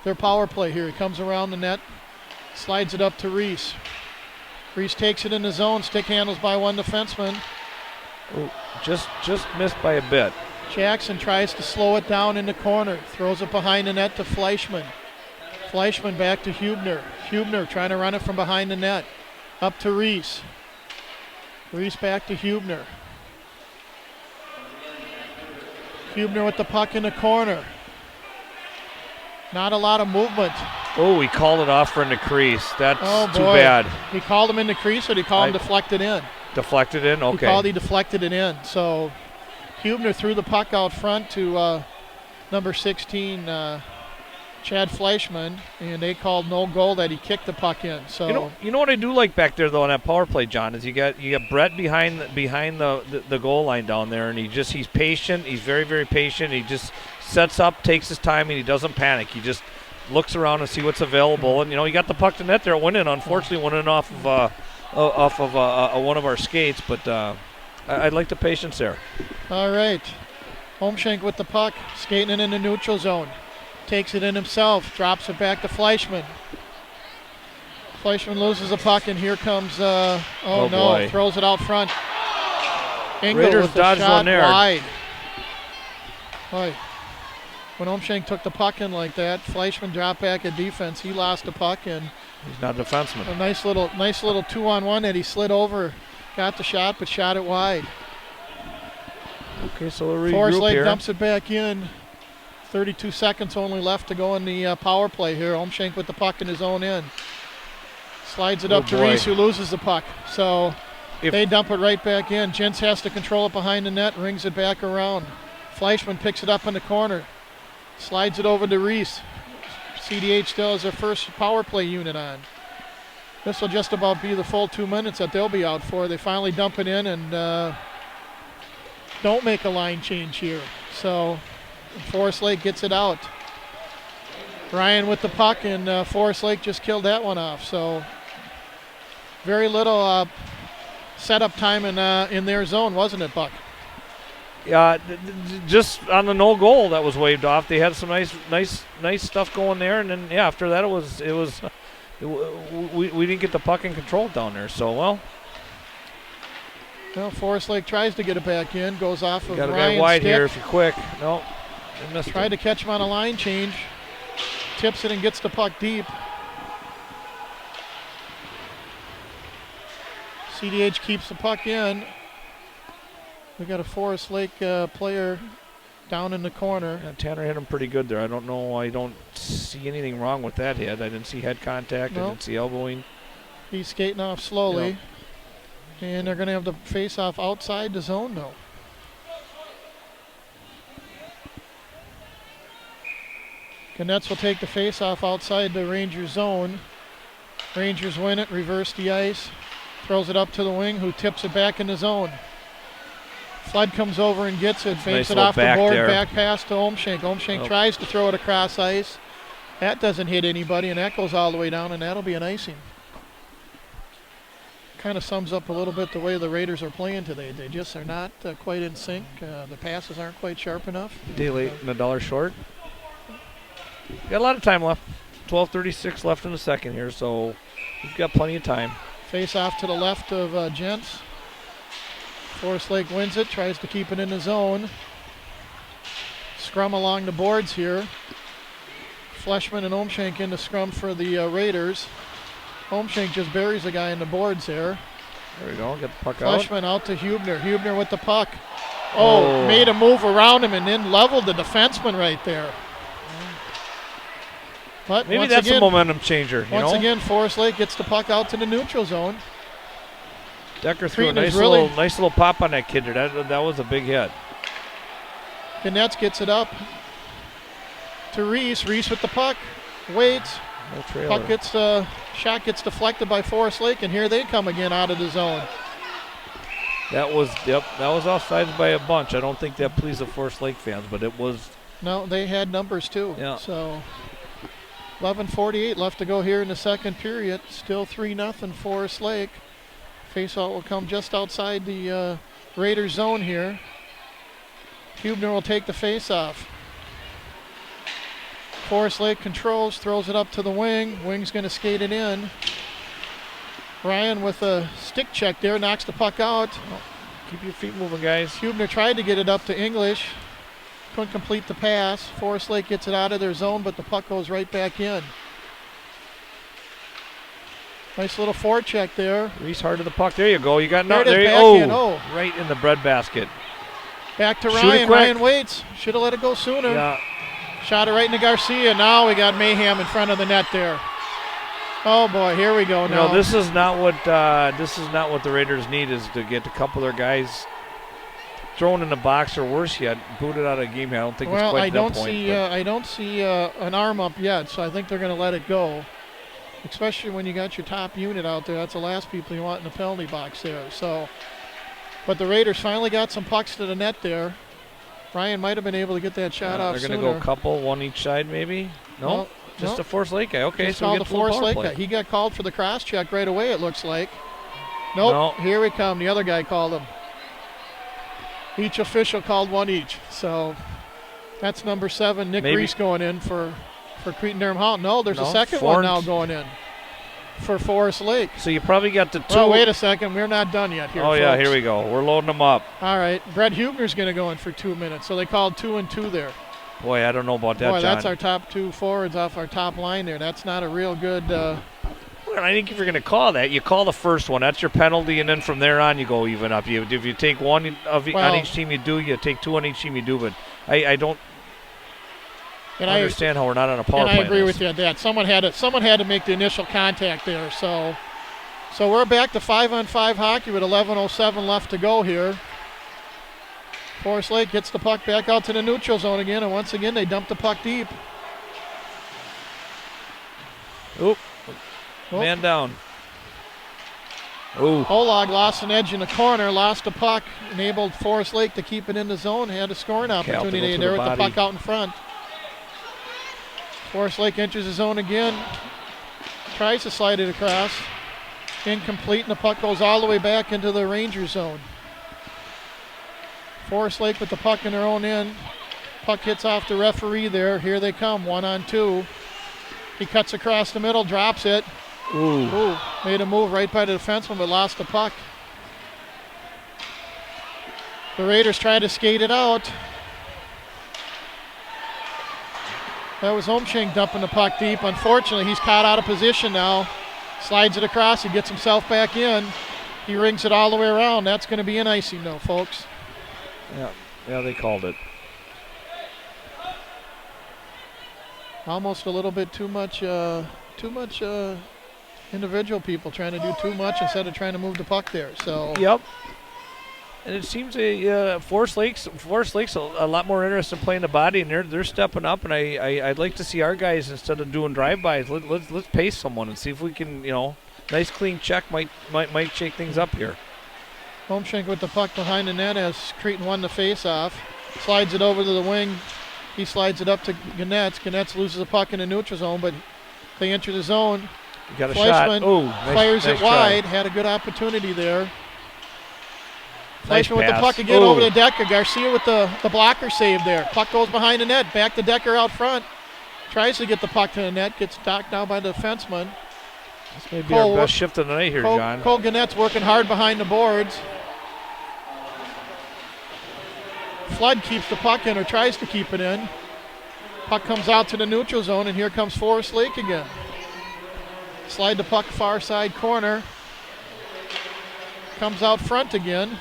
their power play here. He comes around the net, slides it up to Reese. Reese takes it in the zone, stick handles by one defenseman. Ooh, just missed by a bit. Jackson tries to slow it down in the corner, throws it behind the net to Fleischman. Fleischman back to Hubner. Hubner trying to run it from behind the net. Up to Reese. Reese back to Hubner. Hubner with the puck in the corner. Not a lot of movement. Oh, he called it off for in the crease. That's too boy. bad. He called him in the crease, or did he call him deflected in? Deflected in? Okay. He deflected it in. So Hubner threw the puck out front to number 16, Chad Fleischman, and they called no goal that he kicked the puck in. So you know what I do like back there though on that power play, John, is you got Brett behind the goal line down there, and he's patient. He's very, very patient. He just sets up, takes his time, and he doesn't panic. He just looks around and see what's available. And he got the puck to net there. It went in. Unfortunately, went in off of one of our skates, but I like the patience there. All right, Homeshank with the puck, skating it in the neutral zone. Takes it in himself, drops it back to Fleischman. Fleischman loses the puck, and here comes, boy. Throws it out front. Engel Raiders with the dodged shot one there. wide. Boy. When Omshank took the puck in like that, Fleischman dropped back at defense. He lost the puck, and he's not a defenseman. A nice little 2-on-1 that he slid over, got the shot, but shot it wide. Okay, so we'll regroup Forest Lake here. dumps it back in. 32 seconds only left to go in the power play here. Omshank with the puck in his own end. Slides it up to Reese, who loses the puck. So they dump it right back in. Jens has to control it behind the net, rings it back around. Fleischman picks it up in the corner. Slides it over to Reese. CDH still has their first power play unit on. This will just about be the full 2 minutes that they'll be out for. They finally dump it in and don't make a line change here. So Forest Lake gets it out. Ryan with the puck, and Forest Lake just killed that one off. So very little setup time in their zone, wasn't it, Buck? Yeah, just on the no goal that was waved off. They had some nice stuff going there, and then after that we didn't get the puck in control down there. So Well, Forest Lake tries to get it back in, goes off of Got a Ryan's guy wide stick. here if you're quick. No, they missed Tried it. to catch him on a line change. Tips it and gets the puck deep. CDH keeps the puck in. We got a Forest Lake player down in the corner. Yeah, Tanner hit him pretty good there. I don't know. I don't see anything wrong with that hit. I didn't see head contact. Nope. I didn't see elbowing. He's skating off slowly. Yep. And they're going to have the face-off outside the zone, though. Ganetz will take the face-off outside the Rangers zone. Rangers win it, reverse the ice. Throws it up to the wing, who tips it back in the zone. Flood comes over and gets it, fakes Nice it little off the back board, there. back pass to Omshank. Omshank tries to throw it across ice. That doesn't hit anybody, and that goes all the way down, and that'll be an icing. Kind of sums up a little bit the way the Raiders are playing today. They just are not quite in sync. The passes aren't quite sharp enough. Day late and $1 short. Got a lot of time left. 12:36 left in the second here, so we've got plenty of time. Face off to the left of Gents. Forest Lake wins it, tries to keep it in the zone. Scrum along the boards here. Fleshman and Omshank in the scrum for the Raiders. Omshank just buries a guy in the boards there. There we go. Get the puck out. Fleshman out to Hubner. Hubner with the puck. Oh, made a move around him and then leveled the defenseman right there. But Maybe once that's again, a momentum changer. Once again, Forest Lake gets the puck out to the neutral zone. Decker threw a Creighton nice little pop on that kid there. That was a big hit. Ganetz gets it up to Reese. Reese with the puck. Waits. No trailer. Puck gets shot gets deflected by Forest Lake, and here they come again out of the zone. That was offsides by a bunch. I don't think that pleased the Forest Lake fans, but it was. No, they had numbers too. Yeah. So 11:48 left to go here in the second period. Still 3-0 Forest Lake. Faceout will come just outside the Raiders zone here. Hubner will take the faceoff. Forest Lake controls, throws it up to the wing. Wing's going to skate it in. Ryan with a stick check there, knocks the puck out. Keep your feet moving, guys. Hubner tried to get it up to English. Couldn't complete the pass. Forest Lake gets it out of their zone, but the puck goes right back in. Nice little forecheck there. Reese hard to the puck. There you go. You got There no. it is, There you back go. in. Oh. Right in the breadbasket. Back to Shoot it Ryan. quick. Ryan waits. Should have let it go sooner. Yeah. Shot it right into Garcia. Now we got mayhem in front of the net there. Oh boy, here we go now. No, this is not what the Raiders need. Is to get a couple of their guys thrown in the box or worse yet, booted out of the game here. I don't think it's Well, quite I that don't point. see I don't see an arm up yet, so I think they're going to let it go. Especially when you got your top unit out there. That's the last people you want in the penalty box there. So, but the Raiders finally got some pucks to the net there. Ryan might have been able to get that shot off They're sooner. going to go a couple, one each side maybe. No, just no. a Forest Lake guy. Okay, Just so we called get the a little Forest power Lake play. guy. He got called for the cross check right away, it looks like. Nope. No. Here we come. The other guy called him. Each official called one each. So that's number 7, Nick Maybe. Reese going in for Creighton-Durham Hall. No, there's a No, second one now going in for Forest Lake. So you probably got the two. Oh, wait a second. We're not done yet here, Oh, yeah, folks. here we go. We're loading them up. All right. Brett Hubner's going to go in for 2 minutes. So they called 2 and 2 there. Boy, I don't know about that, Boy, John. that's our top 2 forwards off our top line there. That's not a real good Well, I think if you're going to call that, you call the first one. That's your penalty, and then from there on, you go even up. If you take one on each team, you do. You take 2 on each team, you do. But I don't understand how we're not on a power play. And I agree with you on that. Someone had to make the initial contact there. So we're back to 5-on-5 hockey with 11:07 left to go here. Forest Lake gets the puck back out to the neutral zone again, and once again they dump the puck deep. Oop. Man down. Ooh. Holag lost an edge in the corner, lost the puck, enabled Forest Lake to keep it in the zone, had a scoring opportunity there with the puck out in front. Forest Lake enters the zone again, tries to slide it across, incomplete, and the puck goes all the way back into the Ranger zone. Forest Lake with the puck in their own end. Puck hits off the referee there. Here they come, 1-on-2. He cuts across the middle, drops it. Ooh. Made a move right by the defenseman, but lost the puck. The Raiders try to skate it out. That was Omshank dumping the puck deep. Unfortunately, he's caught out of position now. Slides it across. He gets himself back in. He rings it all the way around. That's going to be an icing, though, folks. Yeah, they called it. Almost a little bit too much individual people trying to do too much instead of trying to move the puck there. So. Yep. And it seems Forest Lake's a lot more interested in playing the body, and they're stepping up. And I'd like to see our guys, instead of doing drive-bys, let's pace someone and see if we can, nice clean check might shake things up here. Homshank with the puck behind the net as Cretin won the face-off. Slides it over to the wing. He slides it up to Ganetz. Ganetz loses the puck in the neutral zone, but they enter the zone. You got a Fleischman shot. Oh, nice, fires nice it wide. try. Had a good opportunity there. Nice Fleischman with the pass. puck again Ooh. over to Decker. Garcia with the blocker save there. Puck goes behind the net. Back to Decker out front. Tries to get the puck to the net. Gets knocked down by the defenseman. This may be our best shift of the night here, John. Cole Ganetz working hard behind the boards. Flood keeps the puck in, or tries to keep it in. Puck comes out to the neutral zone, and here comes Forest Lake again. Slide the puck far side corner. Comes out front again.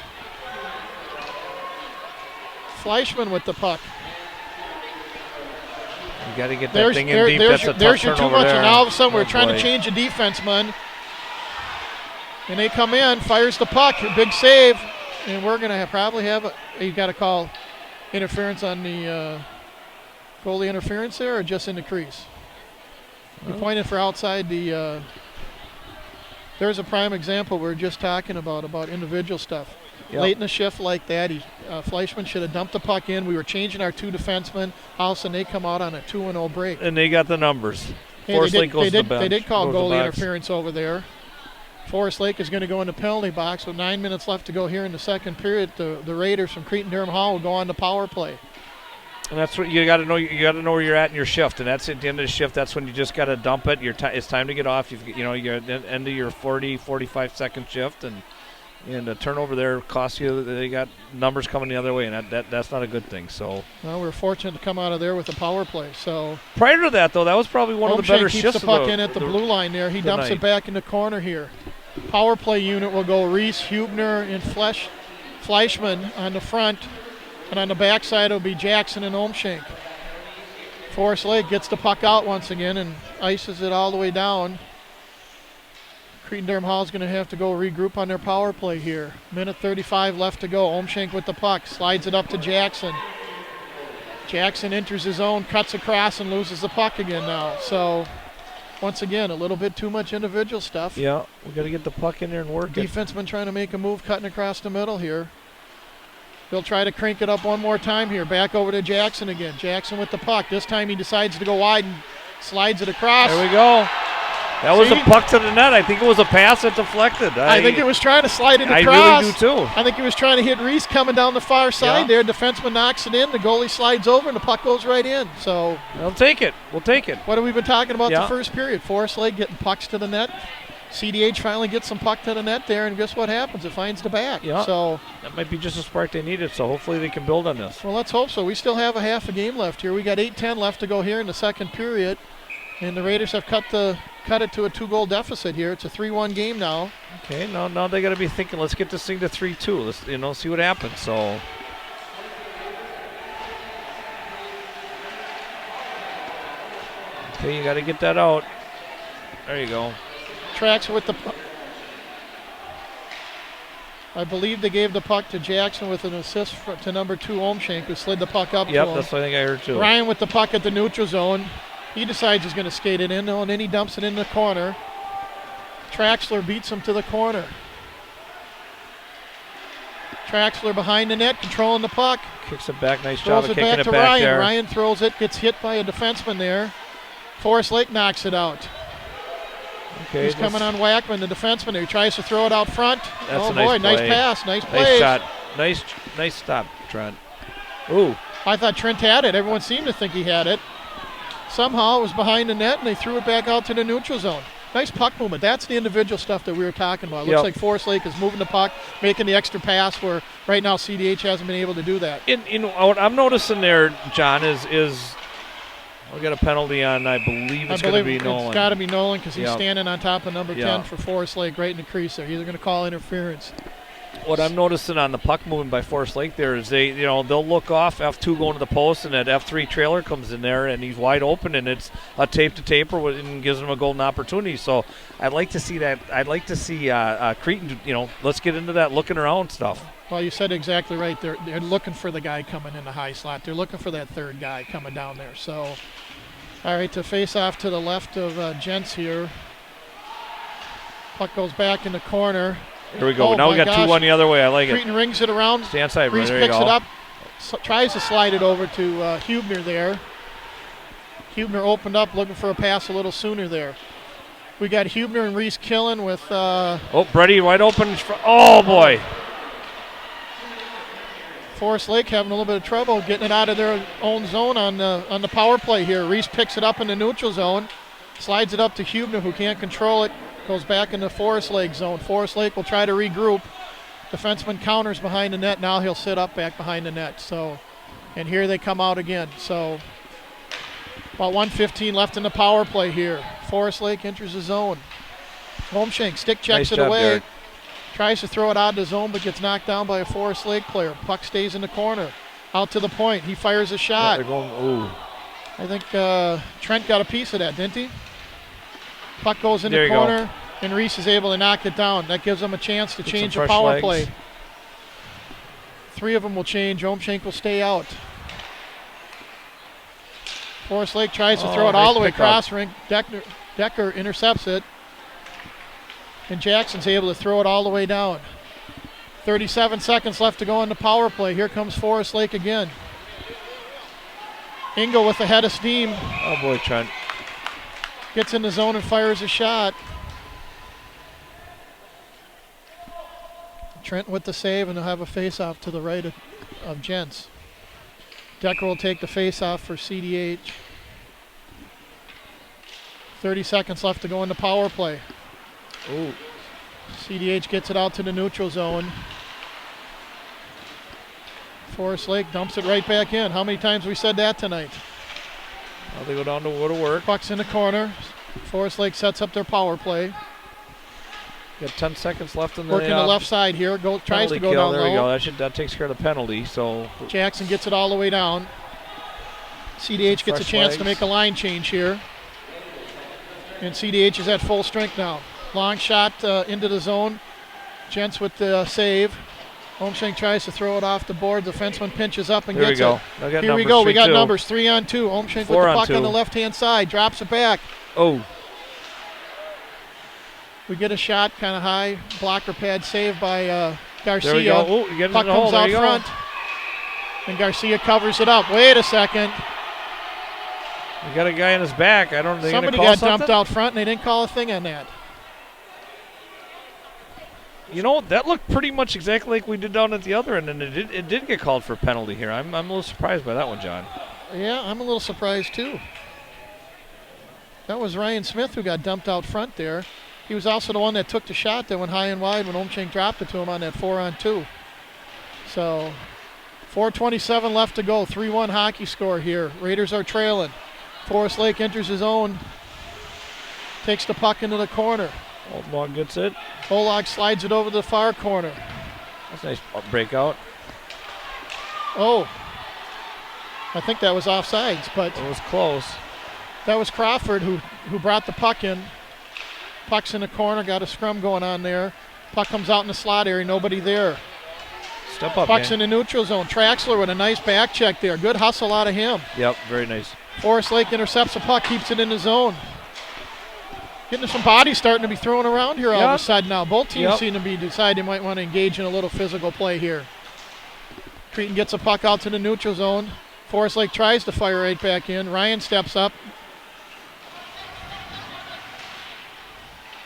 Fleischman with the puck. You got to get that thing in deep. That's a tough there's your too turnover much, there. and all of a sudden we're trying boy. to change the defenseman. And they come in, fires the puck, big save, and we're going to probably have you got to call interference on the goalie interference there, or just in the crease? You pointed for outside the. There's a prime example we're just talking about individual stuff. Yep. Late in the shift like that, Fleischman should have dumped the puck in. We were changing our two defensemen. All of a sudden they come out on a 2-0 break. And they got the numbers. Hey, Forest Lake goes to the bench. They did call goes to the goalie box. interference over there. Forest Lake is going to go in the penalty box with 9 minutes left to go here in the second period. The Raiders from Cretin-Durham Hall will go on the power play. And that's what you got to know. You got to know where you're at in your shift, and that's at the end of the shift. That's when you just got to dump it. It's time to get off. You're at the end of your 45 second shift, and a turnover there costs you. They got numbers coming the other way, and that's not a good thing. So Well, we're fortunate to come out of there with a power play. So prior to that, though, that was probably one of the better keeps shifts. the puck in at the blue line there. He dumps it back in the corner here. Power play unit will go Reese, Hubner, and Fleischman on the front. And on the backside, it'll be Jackson and Omshank. Forest Lake gets the puck out once again and ices it all the way down. Cretin-Durham Hall is going to have to go regroup on their power play here. Minute 35 left to go. Omshank with the puck. Slides it up to Jackson. Jackson enters his own, cuts across, and loses the puck again now. So, once again, a little bit too much individual stuff. Yeah, we got to get the puck in there and work it. Defenseman trying to make a move, cutting across the middle here. He'll try to crank it up one more time here. Back over to Jackson again. Jackson with the puck. This time he decides to go wide and slides it across. There we go. That was a puck to the net. I think it was a pass that deflected. I think it was trying to slide it across. I really do too. I think he was trying to hit Reese coming down the far side there. Defenseman knocks it in. The goalie slides over and the puck goes right in. So we'll take it. We'll take it. What have we been talking about the first period? Forest Lake getting pucks to the net. CDH finally gets some puck to the net there, and guess what happens? It finds the back. Yeah. So that might be just a spark they needed, so hopefully they can build on this. Well, let's hope so. We still have a half a game left here. We got 8:10 left to go here in the second period, and the Raiders have cut it to a 2-goal deficit here. It's a 3-1 game now. Okay, now they got to be thinking, let's get this thing to 3-2. Let's see what happens. So okay, you got to get that out. There you go. Tracks with the puck. I believe they gave the puck to Jackson with an assist to number 2, Omshank, who slid the puck up to him. Yep, that's what I think I heard too. Ryan with the puck at the neutral zone. He decides he's going to skate it in, and then he dumps it in the corner. Traxler beats him to the corner. Traxler behind the net, controlling the puck. Kicks it back. Nice job of Throws it kicking back it to back Ryan. there. Ryan throws it, gets hit by a defenseman there. Forest Lake knocks it out. Okay, he's coming on Wackman, the defenseman. He tries to throw it out front. That's oh a nice boy, play. nice pass, nice play. Nice shot. Nice stop, Trent. Ooh. I thought Trent had it. Everyone seemed to think he had it. Somehow it was behind the net, and they threw it back out to the neutral zone. Nice puck movement. That's the individual stuff that we were talking about. Looks Yep. like Forest Lake is moving the puck, making the extra pass where right now CDH hasn't been able to do that. What I'm noticing there, John, is we got a penalty on, I believe it's going to be Nolan. It's got to be Nolan because he's Yep. standing on top of number 10 Yep. for Forest Lake right in the crease there. He's going to call interference. What I'm noticing on the puck movement by Forest Lake there is they'll look off F2 going to the post, and that F3 trailer comes in there, and he's wide open, and it's a tape to taper and gives him a golden opportunity. So I'd like to see that. I'd like to see Cretin. Let's get into that looking around stuff. Well, you said exactly right. They're looking for the guy coming in the high slot. They're looking for that third guy coming down there. So, all right, to face off to the left of Gents here. Puck goes back in the corner. Here we go. Oh, now we my got gosh. 2-1 the other way. I like it. Cretin rings it around. Stand side, Reese there you picks go. it up, tries to slide it over to Hubner there. Hubner opened up looking for a pass a little sooner there. We got Hubner and Reese killing with... Brady wide open. Oh, boy. Forest Lake having a little bit of trouble getting it out of their own zone on the power play here. Reese picks it up in the neutral zone, slides it up to Hubner, who can't control it, goes back in the Forest Lake zone. Forest Lake will try to regroup. Defenseman counters behind the net. Now he'll sit up back behind the net. So, and here they come out again. So about 1:15 left in the power play here. Forest Lake enters the zone. Holmshank stick checks Nice it job, away. Derek. Tries to throw it out of the zone, but gets knocked down by a Forest Lake player. Puck stays in the corner. Out to the point. He fires a shot. They're going, ooh. I think Trent got a piece of that, didn't he? Puck goes in There the you corner, and Reese is able to knock it down. That gives them a chance to Get change some the fresh power legs. play. 3 of them will change. Holmshank will stay out. Forest Lake tries to throw it nice all the way pickup. across rink. Decker intercepts it. And Jackson's able to throw it all the way down. 37 seconds left to go in the power play. Here comes Forest Lake again. Engel with the head of steam. Oh, boy, Trent. Gets in the zone and fires a shot. Trent with the save, and they'll have a face-off to the right of Gents. Decker will take the face-off for CDH. 30 seconds left to go in the power play. Ooh. CDH gets it out to the neutral zone. Forest Lake dumps it right back in. How many times we said that tonight? Now they go down to work. Puck's in the corner. Forest Lake sets up their power play. Got 10 seconds left in the Working the left side here. Tries to go down There we low. go. That takes care of the penalty. So Jackson gets it all the way down. CDH gets a fresh chance to legs. make a line change here. And CDH is at full strength now. Long shot into the zone. Gents with the save. Holmshank tries to throw it off the board. The defenseman pinches up and Here we gets go. it. I got Here we numbers, go. We got 3-2. numbers 3-on-2. Holmshank with the 4 on puck on 2. the left-hand side. Drops it back. Oh, We get a shot kind of high. Blocker pad saved by Garcia. there we go. Oh, you get it Puck in the hole. comes There out you go. front. And Garcia covers it up. Wait a second. You got a guy in his back. I don't think Somebody call got something? dumped out front, and they didn't call a thing on that. You know, that looked pretty much exactly like we did down at the other end, and it did get called for a penalty here. I'm a little surprised by that one, John. Yeah, I'm a little surprised too. That was Ryan Smith who got dumped out front there. He was also the one that took the shot that went high and wide when Holmshank dropped it to him on that 4-on-2. So 4:27 left to go. 3-1 hockey score here. Raiders are trailing. Forest Lake enters his own. Takes the puck into the corner. Oldlog gets it. Olag slides it over to the far corner. That's a nice breakout. Oh, I think that was offsides, but It was close. that was Crawford who brought the puck in. Puck's in the corner, got a scrum going on there. Puck comes out in the slot area, nobody there. Step up, Puck's man. in the neutral zone. Traxler with a nice back check there. Good hustle out of him. Yep, very nice. Forest Lake intercepts the puck, keeps it in the zone. Getting some bodies starting to be thrown around here all of a Yep. sudden now. Both teams Yep. seem to be deciding they might want to engage in a little physical play here. Cretin gets a puck out to the neutral zone. Forest Lake tries to fire right back in. Ryan steps up.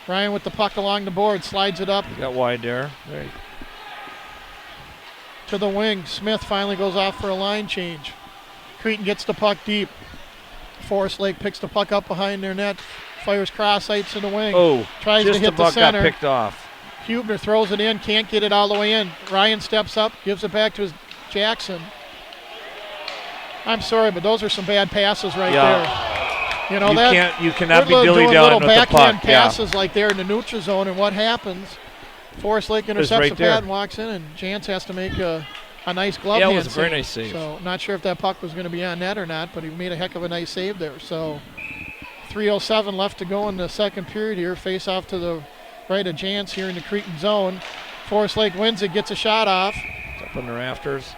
Ryan with the puck along the board, slides it up You got wide there. Very to the wing. Smith finally goes off for a line change. Cretin gets the puck deep. Forest Lake picks the puck up behind their net. fires cross ice in the wing. Oh, tries to just hit the about center. got picked off. Hubner throws it in, can't get it all the way in. Ryan steps up, gives it back to his Jackson. I'm sorry, but those are some bad passes right there. You know you cannot be doing dilly-dallying with the puck. backhand passes like there in the neutral zone, and what happens? Forest Lake intercepts right the there. pad and walks in, and Jantz has to make a nice glove Yeah, it hand was a very save. nice save. So not sure if that puck was going to be on net or not, but he made a heck of a nice save there. So 3:07 left to go in the second period here. Face off to the right of Jantz here in the Cretan zone. Forest Lake wins it, gets a shot off. It's up in the rafters.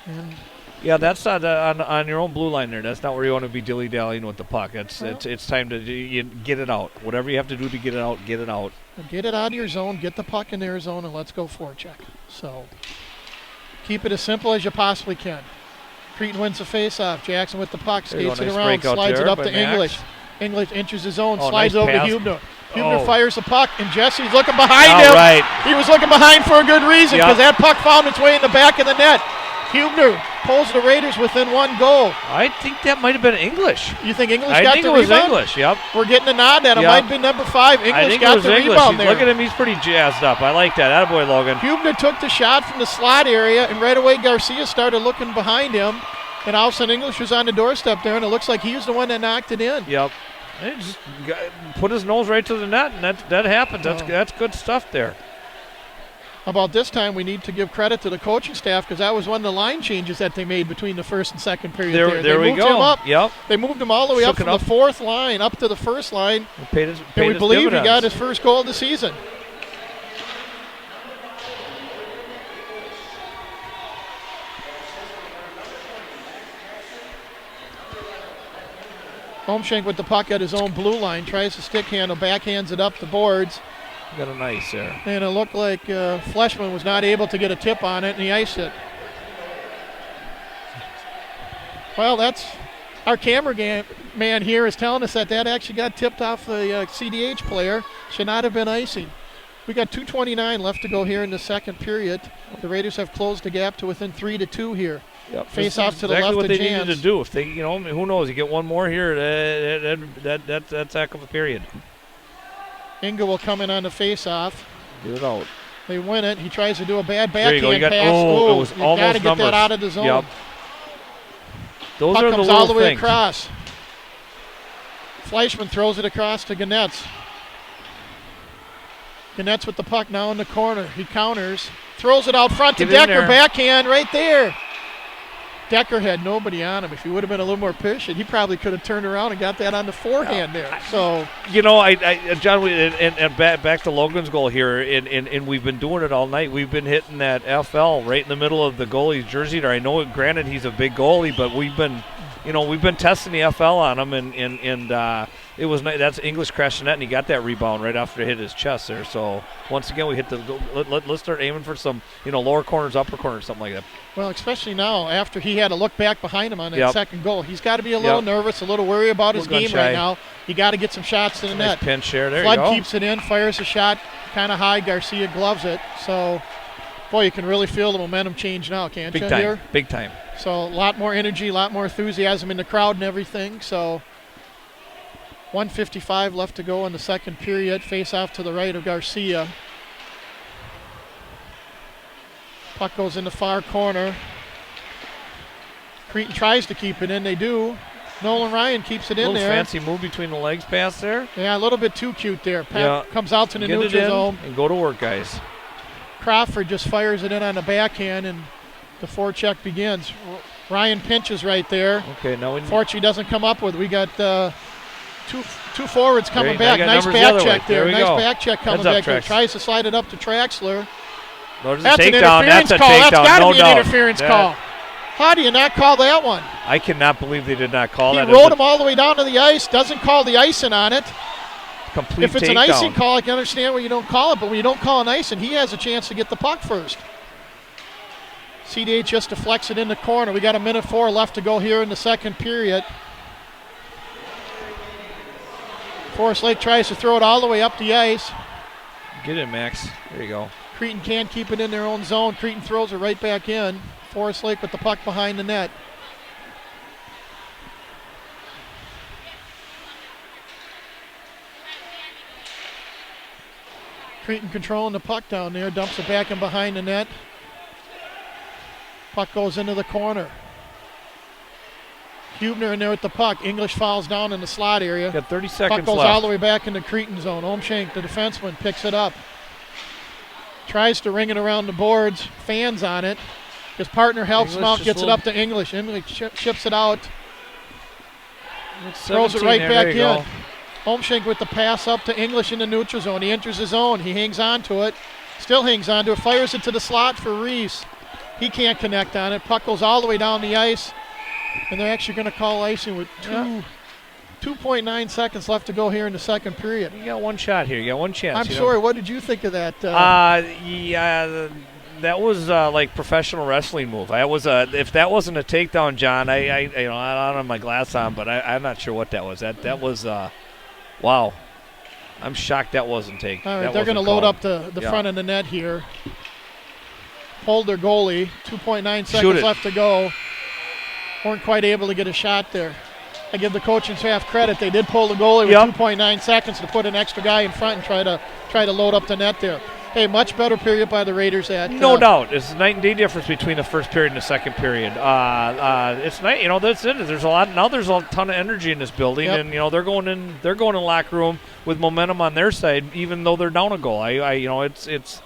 And yeah, that's not on your own blue line there. That's not where you want to be dilly-dallying with the puck. It's time to get it out. Whatever you have to do to get it out, get it out. Get it out of your zone, get the puck in their zone, and let's go forecheck. So keep it as simple as you possibly can. Cretan wins the face-off. Jackson with the puck, skates it nice around, breakout slides there it up by to Max. English. English enters his zone, Oh, slides nice over pass. to Hubner. Hubner Oh. fires the puck, and Jesse's looking behind him. Right. He was looking behind for a good reason, Yep. because that puck found its way in the back of the net. Hubner pulls the Raiders within one goal. I think that might have been English. You think English I got think the it was rebound? English, yep. We're getting a nod that it Yep. might be number 5. I English think it got was the English. rebound there. Look at him, he's pretty jazzed up. I like that. Attaboy, Logan. Hubner took the shot from the slot area, and right away Garcia started looking behind him, and all of a sudden English was on the doorstep there, and it looks like he was the one that knocked it in. Yep. He just put his nose right to the net, and that happens. That's good stuff there. About this time, we need to give credit to the coaching staff, because that was one of the line changes that they made between the first and second period. There they we moved go. him up. Yep. They moved him all the way Shook up it from up. the fourth line up to the first line, Paid and we his believe dividends. he got his first goal of the season. Holmschenk with the puck at his own blue line, tries to stick handle, backhands it up the boards, Got a nice there. and it looked like Fleshman was not able to get a tip on it, and he iced it. Well, that's our man here is telling us that actually got tipped off the CDH player. Should not have been icing. We got 2:29 left to go here in the second period. The Raiders have closed the gap to within 3-2 here. Yep. Face This off is to the exactly left what of they Jantz. needed to do. If they, who knows? You get one more here. That's heck of a period. Inga will come in on the face-off. Get it out. They win it. He tries to do a bad There you go. backhand You got. pass. Oh, it was you almost got to get numbers. that out of the zone. Yep. Those Puck are the comes little all the way things. across. Fleischman throws it across to Gnetz. Gnetz with the puck now in the corner. He counters. Throws it out front to Get in Decker. there. Backhand right there. Decker had nobody on him. If he would have been a little more patient, he probably could have turned around and got that on the forehand there. So, John, and back to Logan's goal here, and we've been doing it all night. We've been hitting that FL right in the middle of the goalie's jersey there. I know, granted, he's a big goalie, but we've been testing the FL on him, and it was nice. That's English crashing net, and he got that rebound right after it hit his chest there. So once again, we hit the. Let's start aiming for some, lower corners, upper corners, something like that. well, especially now after he had to look back behind him on that Yep. second goal. He's got to be a little Yep. nervous, a little worried about his Little game gun-shy. right now. You got to get some shots to the Nice net. pinch share. There Flood you go. keeps it in, fires a shot kind of high. Garcia gloves it. So, boy, you can really feel the momentum change now, can't Big you? time. Here? Big time. So, a lot more energy, a lot more enthusiasm in the crowd and everything. So, 1:55 left to go in the second period. Face off to the right of Garcia. Puck goes in the far corner. Cretan tries to keep it in. They do. Nolan Ryan keeps it in Little there. fancy move between the legs pass there. Yeah, a little bit too cute there. Yeah. Comes out to the Get it neutral in zone. and go to work, guys. Crawford just fires it in on the backhand, and the forecheck begins. Ryan pinches right there. Okay, now we Fortunately, doesn't come up with it. We got two forwards coming There you back. got Nice numbers the other back way. check there. There we Nice go. back check coming Heads up, back there. Trax. Tries to slide it up to Traxler. There's a That's an takedown. interference That's a call. takedown. That's got to No be an doubt. interference That- call. How do you not call that one? I cannot believe they did not call He that. rode him all the way down to the ice. Doesn't call the icing on it. Complete If it's an takedown. icing call, I can understand why you don't call it, but when you don't call an icing, he has a chance to get the puck first. CDH just deflects it in the corner. We got 1:04 left to go here in the second period. Forest Lake tries to throw it all the way up the ice. Get in, Max. There you go. Cretan can't keep it in their own zone. Cretan throws it right back in. Forest Lake with the puck behind the net. Cretin controlling the puck down there, dumps it back in behind the net. Puck goes into the corner. Hubner in there with the puck. English falls down in the slot area. Got 30 seconds puck goes left. all the way back into Cretin zone. Omshank, the defenseman, picks it up. Tries to ring it around the boards. Fans on it. His partner helps him out, gets it up to English. English ships it out. Throws it right back in. Omshank with the pass up to English in the neutral zone. He enters his zone. He hangs on to it. Still hangs on to it. Fires it to the slot for Reese. He can't connect on it. Puck goes all the way down the ice. And they're actually going to call icing with 2.9 seconds left to go here in the second period. You got one shot here. You got one chance. I'm sorry. What did you think of that? Yeah, that was like professional wrestling move. If that wasn't a takedown, John, I don't have my glass on, but I'm not sure what that was. That was wow. I'm shocked that wasn't taken. All right, they're going to load up the front of the net here. Hold their goalie. 2.9 seconds left to go. Weren't quite able to get a shot there. I give the coaching staff credit. They did pull the goalie with 2.9 seconds to put an extra guy in front and try to load up the net there. Hey, much better period by the Raiders. No doubt. It's a night and day difference between the first period and the second period. It's night. That's it. There's a lot. Now there's a ton of energy in this building, and they're going in the locker room with momentum on their side, even though they're down a goal. It's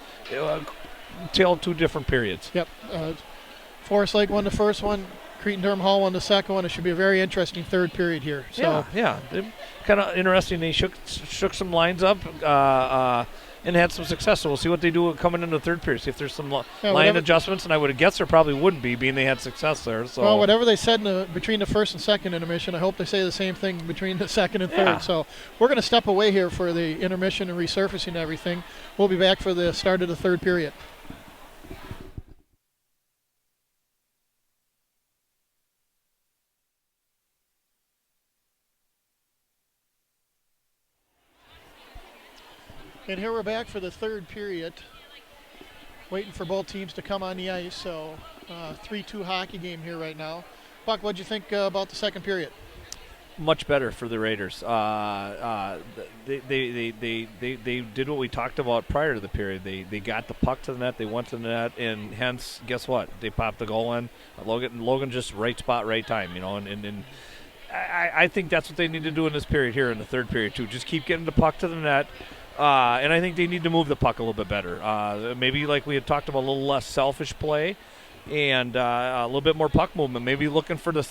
tale of two different periods. Yep. Forest Lake won the first one. Cretin-Derham Hall won the second one. It should be a very interesting third period here. So yeah. Kind of interesting. They shook some lines up and had some success. So we'll see what they do coming into the third period. See if there's some line adjustments, and I would have guessed there probably wouldn't be, being they had success there. So well, whatever they said between the first and second intermission, I hope they say the same thing between the second and third. So we're going to step away here for the intermission and resurfacing and everything. We'll be back for the start of the third period. And here we're back for the third period. Waiting for both teams to come on the ice. So 3-2 hockey game here right now. Buck, what'd you think about the second period? Much better for the Raiders. They did what we talked about prior to the period. They got the puck to the net. They went to the net, and hence, guess what? They popped the goal in. Logan just right spot, right time. And I think that's what they need to do in this period here in the third period too. Just keep getting the puck to the net. And I think they need to move the puck a little bit better. Maybe like we had talked about, a little less selfish play and a little bit more puck movement. Maybe looking for the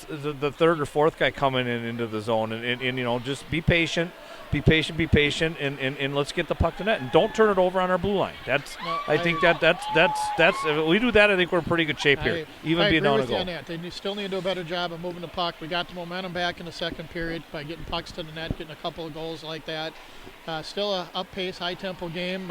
third or fourth guy coming into the zone and just be patient, and let's get the puck to net and don't turn it over on our blue line. That's if we do that, I think we're in pretty good shape here. Even being down a goal. They still need to do a better job of moving the puck. We got the momentum back in the second period by getting pucks to the net, getting a couple of goals like that. Still a up-pace, high-tempo game.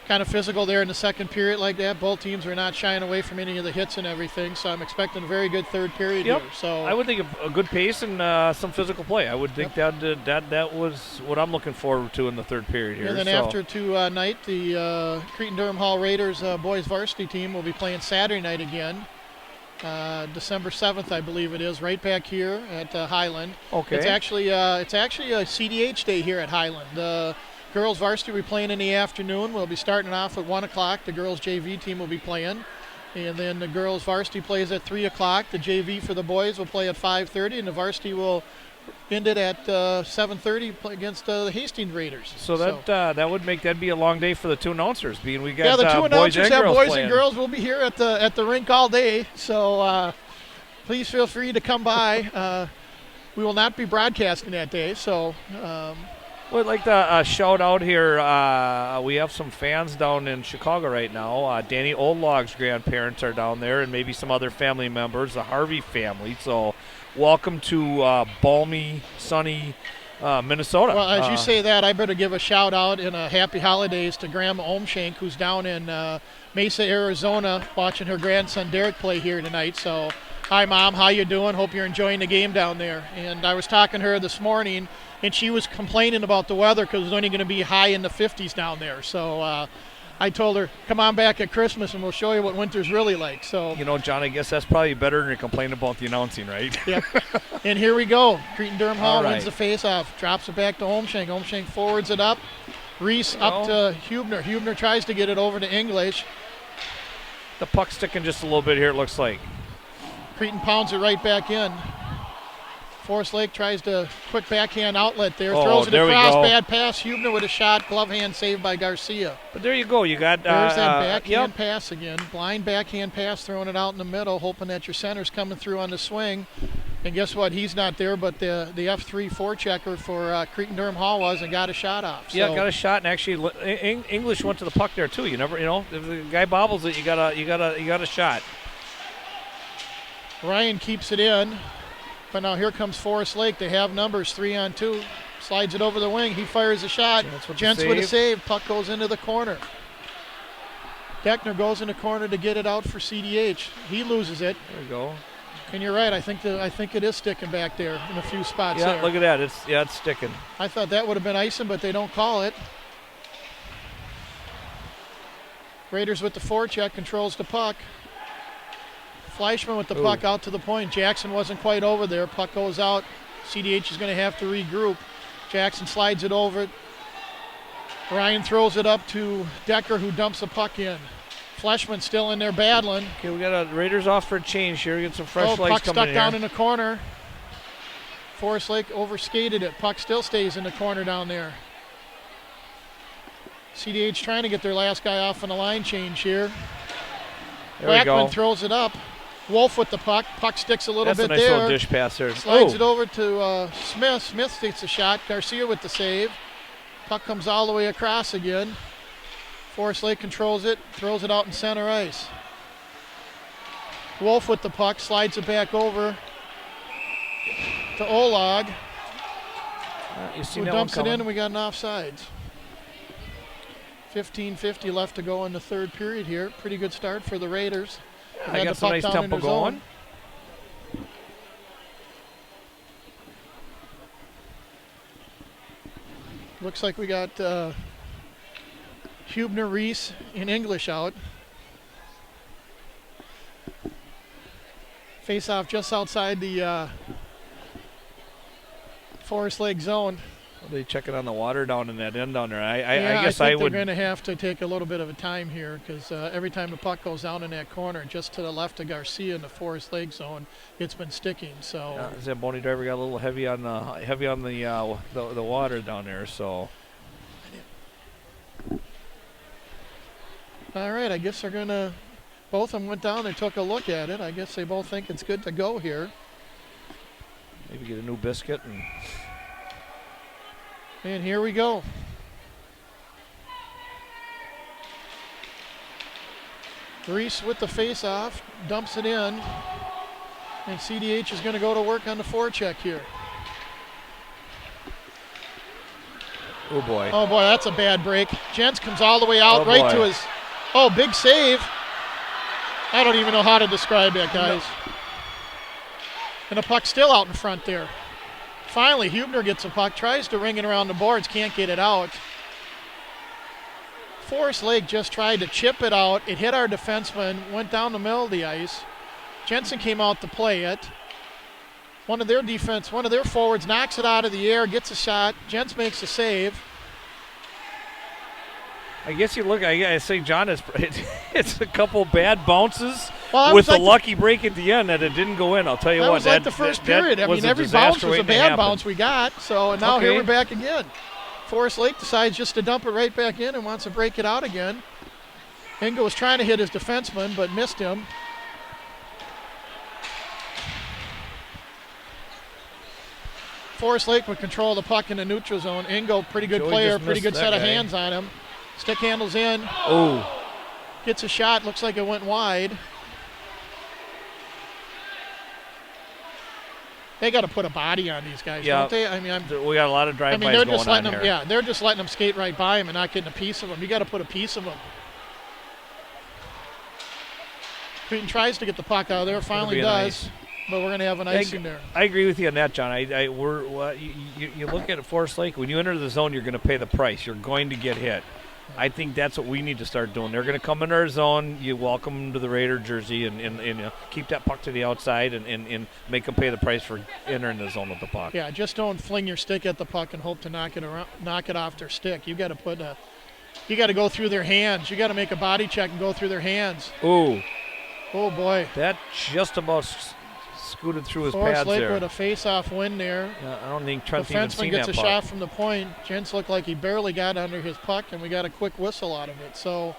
Kind of physical there in the second period like that. Both teams are not shying away from any of the hits and everything, so I'm expecting a very good third period here. So I would think a good pace and some physical play. I would think that was what I'm looking forward to in the third period here. And then after tonight, the Cretin-Derham Hall Raiders boys varsity team will be playing Saturday night again. December 7th, I believe it is, right back here at Highland. Okay. It's actually a CDH day here at Highland. The girls varsity will be playing in the afternoon. We'll be starting off at 1 o'clock. The girls JV team will be playing. And then the girls varsity plays at 3 o'clock. The JV for the boys will play at 5:30, and the varsity will end it at 7:30 against the Hastings Raiders. So that'd be a long day for the two announcers. Being we got the two announcers have boys playing. And girls will be here at the rink all day. So please feel free to come by. We will not be broadcasting that day. So. Well, I'd like to shout out here. We have some fans down in Chicago right now. Danny Oldlog's grandparents are down there, and maybe some other family members, the Harvey family. So welcome to balmy, sunny Minnesota. Well, as you say that, I better give a shout out and a happy holidays to Grandma Omshank, who's down in Mesa, Arizona, watching her grandson Derek play here tonight. So, hi, Mom. How you doing? Hope you're enjoying the game down there. And I was talking to her this morning, and she was complaining about the weather because it's only going to be high in the 50s down there. So I told her, come on back at Christmas and we'll show you what winter's really like. So John, I guess that's probably better than complaining about the announcing, right? Yep. And here we go. Cretin-Derham Hall wins the face-off, drops it back to Omshank. Omshank forwards it up. Reese up to Hubner. Hubner tries to get it over to English. The puck's sticking just a little bit here, it looks like. Cretin pounds it right back in. Forest Lake tries to quick backhand outlet there. Throws it across. Bad pass. Hubner with a shot. Glove hand saved by Garcia. But there you go. You got there's that backhand pass again. Blind backhand pass, throwing it out in the middle, hoping that your center's coming through on the swing. And guess what? He's not there, but the F3 forechecker for Cretin-Durham Hall was and got a shot off. So. Yeah, got a shot, and actually English went to the puck there too. You never, if the guy bobbles it, you got a shot. Ryan keeps it in. But now here comes Forest Lake. They have numbers, 3-on-2. Slides it over the wing. He fires a shot. Gents with a save. Puck goes into the corner. Deckner goes in the corner to get it out for CDH. He loses it. There we go. And you're right. I think it is sticking back there in a few spots. Yeah, there. Look at that. It's sticking. I thought that would have been icing, but they don't call it. Raiders with the forecheck, controls the puck. Fleischman with the puck out to the point. Jackson wasn't quite over there. Puck goes out. CDH is going to have to regroup. Jackson slides it over. Ryan throws it up to Decker, who dumps the puck in. Fleischman still in there battling. Okay, we got Raiders off for a change here. Get some fresh legs puck coming in stuck down in the corner. Forest Lake overskated it. Puck still stays in the corner down there. CDH trying to get their last guy off on the line change here. Blackman throws it up. Wolf with the puck. Puck sticks a little bit there. That's a nice little dish pass there. Slides it over to Smith. Smith takes a shot. Garcia with the save. Puck comes all the way across again. Forest Lake controls it. Throws it out in center ice. Wolf with the puck. Slides it back over to Olag. Who dumps it in, and we got an offsides. 15:50 left to go in the third period here. Pretty good start for the Raiders. I got some nice tempo going. Looks like we got Hubner, Reese, and English out. Face off just outside the Forest Lake zone. Are they checking on the water down in that end down there? I guess I would. They're going to have to take a little bit of a time here because every time the puck goes down in that corner, just to the left of Garcia in the Forest Lake zone, it's been sticking. So the Zamboni driver got a little heavy on the water down there. So. All right, I guess they're going to. Both of them went down and took a look at it. I guess they both think it's good to go here. Maybe get a new biscuit and. And here we go. Reese with the face-off, dumps it in, and CDH is going to go to work on the forecheck here. Oh boy. Oh boy, that's a bad break. Gents comes all the way out to his. Oh, big save. I don't even know how to describe that, guys. No. And the puck's still out in front there. Finally, Hubner gets a puck, tries to ring it around the boards, can't get it out. Forest Lake just tried to chip it out. It hit our defenseman, went down the middle of the ice. Jensen came out to play it. One of their forwards knocks it out of the air, gets a shot. Jens makes a save. I guess you look. I say, John, it's a couple bad bounces with a lucky break at the end that it didn't go in. I'll tell you what. That was like the first period. I mean, every bounce was a bad bounce we got. So now here we're back again. Forest Lake decides just to dump it right back in and wants to break it out again. Ingo was trying to hit his defenseman, but missed him. Forest Lake would control the puck in the neutral zone. Ingo, pretty good player, pretty good set of hands on him. Stick handles in. Oh. Gets a shot. Looks like it went wide. They got to put a body on these guys, don't they? I mean, we got a lot of drive-bys going on here. Yeah, they're just letting them skate right by him and not getting a piece of them. You got to put a piece of them. Cretin tries to get the puck out of there. Finally does. Nice. But we're going to have an icing there. I agree with you on that, John. You look at Forest Lake. When you enter the zone, you're going to pay the price. You're going to get hit. I think that's what we need to start doing. They're going to come in our zone. You welcome them to the Raider jersey and keep that puck to the outside and make them pay the price for entering the zone with the puck. Yeah, just don't fling your stick at the puck and hope to knock it off their stick. You got to go through their hands. You got to make a body check and go through their hands. Ooh. Oh boy. That just about scooted through his Forest pads Lake there. with a face-off win there. I don't think Trent's The even defenseman seen gets that a puck. shot from the point. Gents looked like he barely got under his puck, and we got a quick whistle out of it. So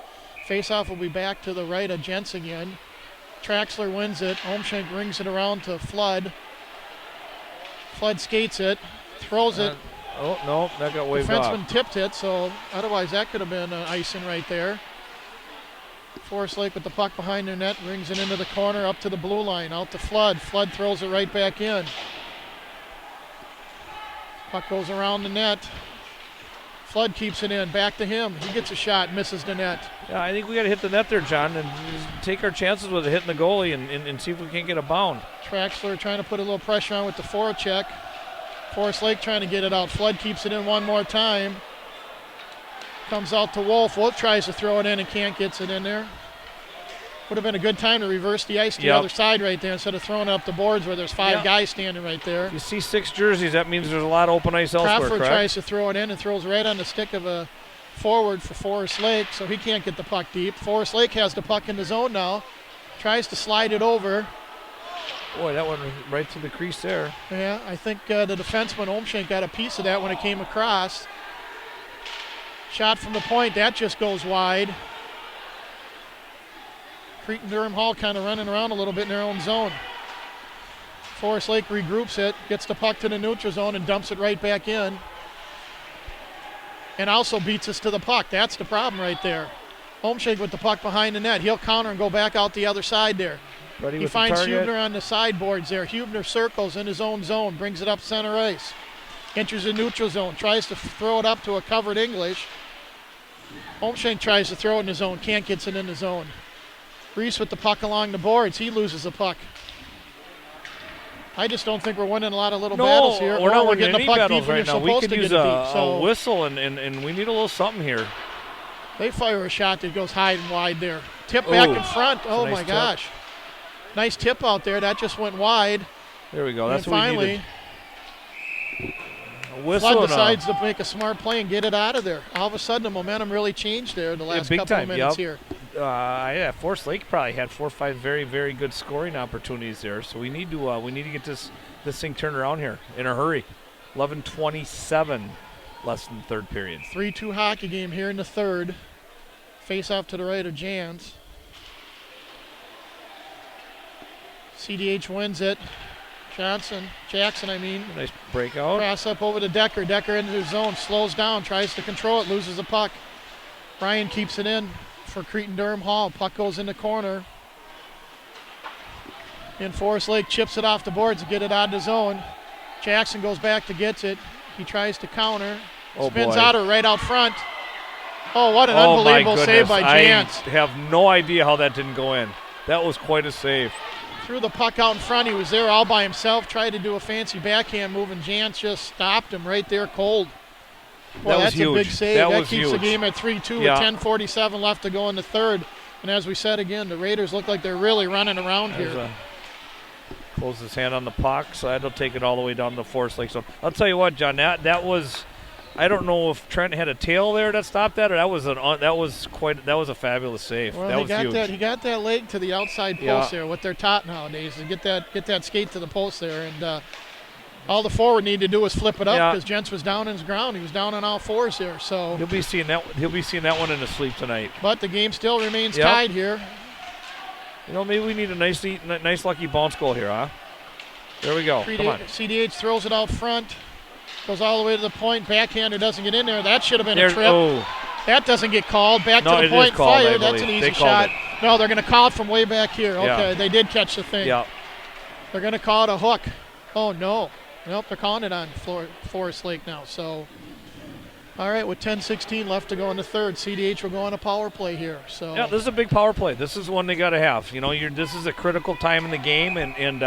face-off will be back to the right of Gents again. Traxler wins it. Omschenk rings it around to Flood. Flood skates it, throws it. Oh, no, that got waved off. Defenseman tipped it, so otherwise that could have been icing right there. Forest Lake with the puck behind their net, brings it into the corner, up to the blue line, out to Flood. Flood throws it right back in. Puck goes around the net. Flood keeps it in, back to him. He gets a shot, misses the net. Yeah, I think we got to hit the net there, John, and take our chances with it hitting the goalie and see if we can't get a bound. Traxler trying to put a little pressure on with the forecheck. Forest Lake trying to get it out. Flood keeps it in one more time. Comes out to Wolf. Wolf tries to throw it in and can't get it in there. Would have been a good time to reverse the ice to the other side right there instead of throwing it up the boards where there's five guys standing right there. You see 6 jerseys, that means there's a lot of open ice elsewhere, Crawford correct? tries to throw it in and throws right on the stick of a forward for Forest Lake, so he can't get the puck deep. Forest Lake has the puck in the zone now. Tries to slide it over. Boy, that went right to the crease there. Yeah, I think the defenseman Omschenk got a piece of that when it came across. Shot from the point, that just goes wide. Cretin-Durham Hall kind of running around a little bit in their own zone. Forest Lake regroups it, gets the puck to the neutral zone and dumps it right back in. And also beats us to the puck. That's the problem right there. Omschenk with the puck behind the net. He'll counter and go back out the other side there. He finds Hubner on the sideboards there. Hubner circles in his own zone, brings it up center ice. Enters the neutral zone, tries to throw it up to a covered English. Omschenk tries to throw it in his zone, can't get it in the zone. Reese with the puck along the boards, he loses the puck. I just don't think we're winning a lot of little battles here. We're not we're winning getting any the puck battles deep when right you're now. We supposed could to use get it deep. a whistle, and we need a little something here. They fire a shot that goes high and wide there. Tip back in front. Oh, nice my tip. gosh. Nice tip out there. That just went wide. There we go. And That's what we needed. A whistle. Flood decides to make a smart play and get it out of there. All of a sudden, the momentum really changed there the last couple of minutes here. Forest Lake probably had 4 or 5 very, very good scoring opportunities there. So we need to get this thing turned around here in a hurry. 11:27 less than third period. 3-2 hockey game here in the third. Face off to the right of Jans. CDH wins it. Jackson, Nice breakout. Pass up over to Decker. Decker into his zone, slows down, tries to control it, loses the puck. Ryan keeps it in for Cretin-Durham Hall. Puck goes in the corner. And Forest Lake chips it off the boards to get it out of the zone. Jackson goes back to get it. He tries to counter. Spins out her right out front. Oh, what an unbelievable save by Jans. I have no idea how that didn't go in. That was quite a save. Threw the puck out in front. He was there all by himself. Tried to do a fancy backhand move, and Jans just stopped him right there cold. Boy, that's a big save. That keeps the game at 3-2 with 10:47 left to go in the third. And as we said again, the Raiders look like they're really running around here. Closes his hand on the puck, so that'll take it all the way down to Forest Lake. So I'll tell you what, John, that was, I don't know if Trent had a tail there that stopped that, or that was a fabulous save. Well, that was huge. He got that leg to the outside post there. What they're taught nowadays is get that skate to the post there, and all the forward needed to do was flip it up because Gents was down on his ground. He was down on all fours there. So he'll be seeing that one in his sleep tonight. But the game still remains tied here. You know, maybe we need a nice lucky bounce goal here, huh? There we go. Come on. CDH throws it out front. Goes all the way to the point. Backhander doesn't get in there. That should have been a trip. Oh. That doesn't get called. Back to the point. Fire. That's an easy shot. It. No, they're going to call it from way back here. Okay, yeah. They did catch the thing. Yeah. They're going to call it a hook. Oh, no. Nope, they're calling it on Forest Lake now. So, all right, with 10:16 left to go in the third, CDH will go on a power play here. So yeah, this is a big power play. This is one they got to have. You know, this is a critical time in the game, and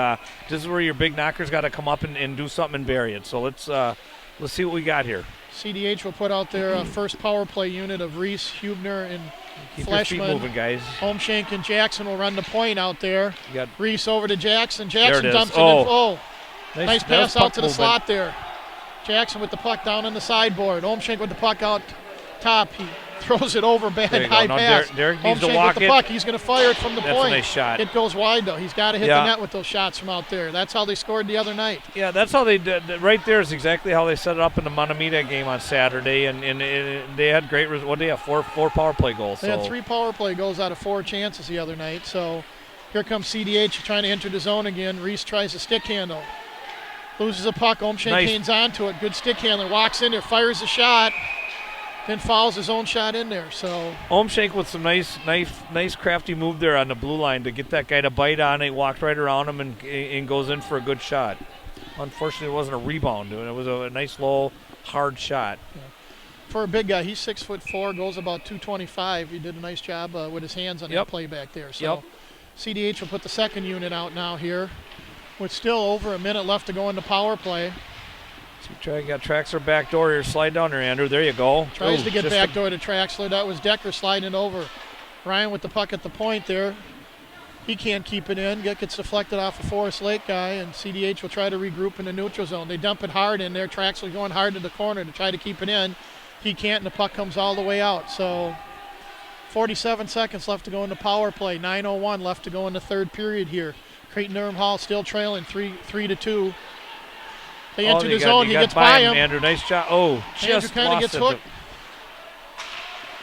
this is where your big knockers got to come up and do something and bury it. So let's see what we got here. CDH will put out their first power play unit of Reese, Hubner, and Keep your feet Fleshman. moving, guys. Homeshank and Jackson will run the point out there. You got Reese over to Jackson. There Jackson it is. dumps it in. Oh. Oh, nice pass out to the movement. slot there. Jackson with the puck down on the sideboard. Homeshank with the puck out top. He throws it over bad, There you go. high Now pass. Derek needs to Homeshank walk with the it. puck. He's going to fire it from the That's point. a nice shot. It goes wide, though. He's got to hit Yeah. the net with those shots from out there. That's how they scored the other night. Yeah, that's how they did. Right there is exactly how they set it up in the Montemita game on Saturday, and they had great. What do they have? Four power play goals. They had 3 power play goals out of 4 chances the other night. So here comes CDH trying to enter the zone again. Reese tries a stick handle. Loses a puck. Homeshank hangs onto it. Good stick handler. Walks in there, fires a shot, then fouls his own shot in there. So Homeshank with some nice crafty move there on the blue line to get that guy to bite on it. He walked right around him and goes in for a good shot. Unfortunately, it wasn't a rebound. It was a nice, low, hard shot. yeah. For a big guy, he's 6'4", goes about 225. He did a nice job with his hands on that play back there. So CDH will put the second unit out now here, with still over a minute left to go in the power play. So got Traxler back door here. Slide down there, Andrew. There you go. Tries to get back door to Traxler. That was Decker sliding it over. Ryan with the puck at the point there. He can't keep it in. Gets deflected off a Forest Lake guy, and CDH will try to regroup in the neutral zone. They dump it hard in there. Traxler going hard to the corner to try to keep it in. He can't, and the puck comes all the way out. So 47 seconds left to go in the power play. 9:01 left to go in the third period here. Creighton-Durham Hall still trailing 3-2. They enter the zone. He gets by him. Andrew, nice shot. Oh, just Andrew kind of gets hooked. it.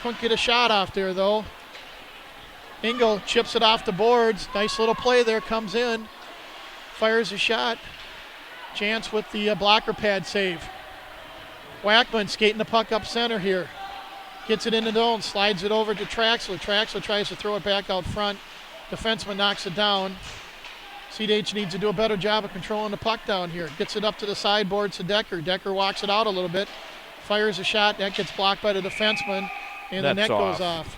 Couldn't get a shot off there, though. Engel chips it off the boards. Nice little play there. Comes in. Fires a shot. Chance with the blocker pad save. Wackman skating the puck up center here. Gets it in the zone. Slides it over to Traxler. Traxler tries to throw it back out front. Defenseman knocks it down. CDH needs to do a better job of controlling the puck down here. Gets it up to the sideboard to Decker. Decker walks it out a little bit. Fires a shot. That gets blocked by the defenseman. And the net goes off.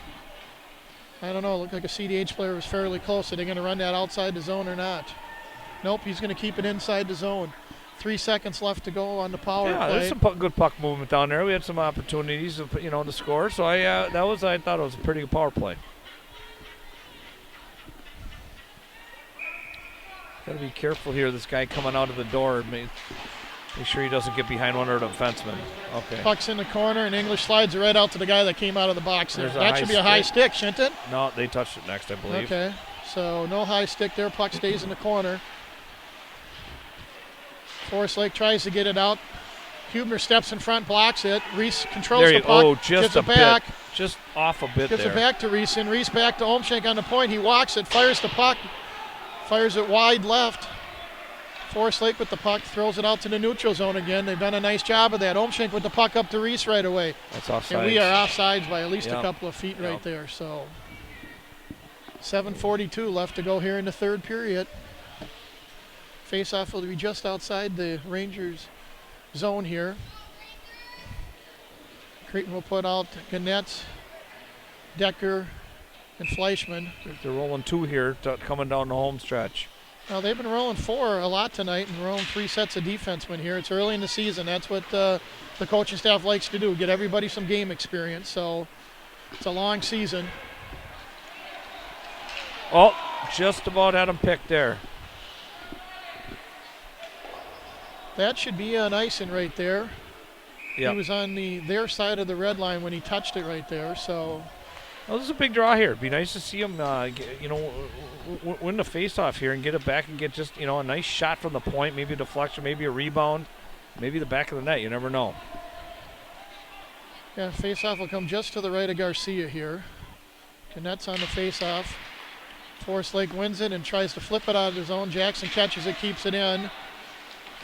I don't know. It looked like a CDH player was fairly close. Are they going to run that outside the zone or not? Nope, he's going to keep it inside the zone. 3 seconds left to go on the power play. Yeah, there's some good puck movement down there. We had some opportunities, to score. So I thought it was a pretty good power play. Got to be careful here. This guy coming out of the door. Make sure he doesn't get behind one of the defensemen. Okay. Puck's in the corner, and English slides it right out to the guy that came out of the box there. That should be a high stick, shouldn't it? No, they touched it next, I believe. Okay, so no high stick there. Puck stays in the corner. Forest Lake tries to get it out. Hubner steps in front, blocks it. Reese controls the puck. Oh, just gives it back. Just off a bit gives there. It back to Reese, and Reese back to Olmshank on the point. He walks it, fires the puck, fires it wide left. Forest Lake with the puck, throws it out to the neutral zone again. They've done a nice job of that. Olmshank with the puck up to Reese right away. That's offside. And we are offsides by at least a couple of feet right there. So 7:42 left to go here in the third period. Face-off will be just outside the Rangers zone here. Creighton will put out Gannett, Decker, and Fleischman. They're rolling 2 here, coming down the home stretch. Now they've been rolling 4 a lot tonight and rolling 3 sets of defensemen here. It's early in the season. That's what the coaching staff likes to do, get everybody some game experience. So it's a long season. Oh, just about had him picked there. That should be an icing right there. Yep. He was on their side of the red line when he touched it right there. So well, this is a big draw here. It'd be nice to see him, win the face-off here and get it back and get just, a nice shot from the point, maybe a deflection, maybe a rebound, maybe the back of the net. You never know. Yeah, face-off will come just to the right of Garcia here. Gannett's on the face-off. Forest Lake wins it and tries to flip it out of his own. Jackson catches it, keeps it in.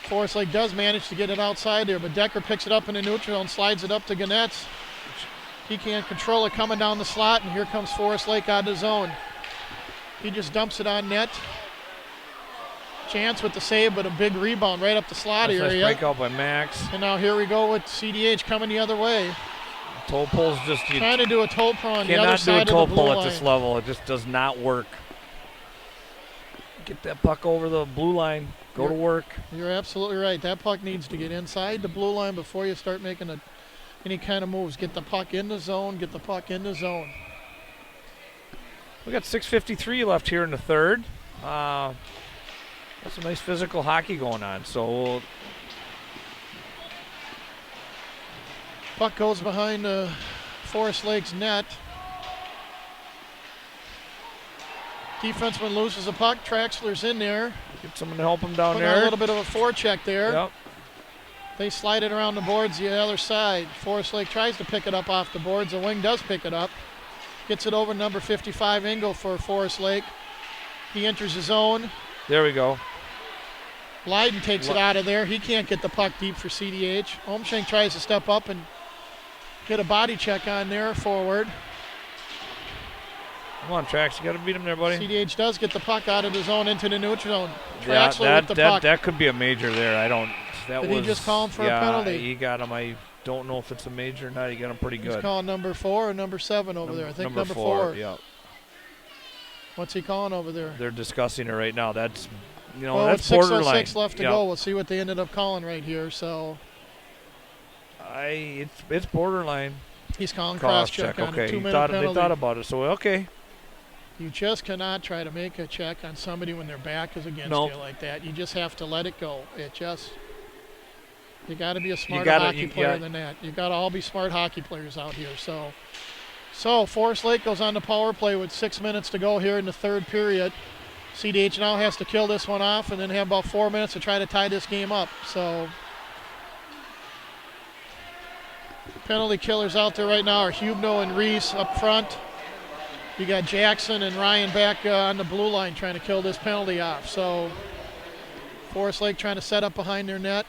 Forest Lake does manage to get it outside there, but Decker picks it up in the neutral and slides it up to Gannett. He can't control it coming down the slot, and here comes Forest Lake out of the zone. He just dumps it on net. Chance with the save, but a big rebound right up the slot area. Nice breakout by Max. And now here we go with CDH coming the other way. Toe pull's just trying to do a toe pull on the other cannot do a side of the toe blue pull line. at this level. It just does not work. Get that puck over the blue line. Go to work. You're absolutely right. That puck needs to get inside the blue line before you start making a any kind of moves. Get the puck in the zone, get the puck in the zone. We got 6:53 left here in the third. That's some nice physical hockey going on. So puck goes behind Forest Lake's net. Defenseman loses the puck. Traxler's in there. get someone to help him down Put on there. a little bit of a forecheck there. Yep. They slide it around the boards the other side. Forest Lake tries to pick it up off the boards. The wing does pick it up. Gets it over number 55 Engel for Forest Lake. He enters his zone. There we go. Leiden takes it out of there. He can't get the puck deep for CDH. Omshank tries to step up and get a body check on there forward. Come on, Trax. You got to beat him there, buddy. CDH does get the puck out of the zone into the neutral zone. Yeah, Traxler with the puck. that could be a major there. I don't. That Did was, he just call him for a yeah, penalty? he got him. I don't know if it's a major or not. He got him pretty He's good. calling number 4 or number 7 over there. I think number 4. Yeah. What's he calling over there? They're discussing it right now. That's, Well, that's with borderline. 6:06 left to go. We'll see what they ended up calling right here. So It's borderline. he's calling cross-check on a Okay, 2-minute they penalty. thought about it. So okay. You just cannot try to make a check on somebody when their back is against Nope. you like that. You just have to let it go. You got to be a smarter gotta- hockey player than that. You got to all be smart hockey players out here. So Forest Lake goes on the power play with 6 minutes to go here in the third period. CDH now has to kill this one off and then have about 4 minutes to try to tie this game up. So penalty killers out there right now are Huebno and Reese up front. You got Jackson and Ryan back on the blue line trying to kill this penalty off. So Forest Lake trying to set up behind their net.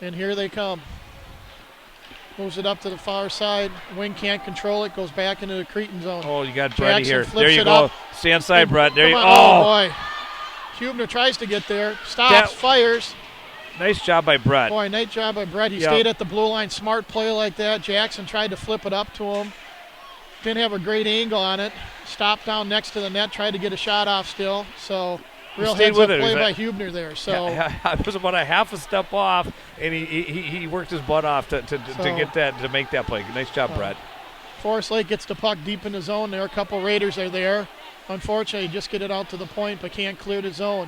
And here they come. Moves it up to the far side. Wing can't control it. Goes back into the Cretan zone. Oh, you got Brett Jackson here. flips There you it go. up. Stay inside, Brett. There you go. Oh, boy. Huebner tries to get there. Stops, fires. Nice job by Brett. Boy, nice job by Brett. He stayed at the blue line. Smart play like that. Jackson tried to flip it up to him. Didn't have a great angle on it. Stopped down next to the net. Tried to get a shot off still. So real heads-up play by Huebner there. So it was about a half a step off, and he worked his butt off to get that, to make that play. Nice job, Brett. Forest Lake gets the puck deep in the zone there. A couple Raiders are there. Unfortunately, just get it out to the point, but can't clear the zone.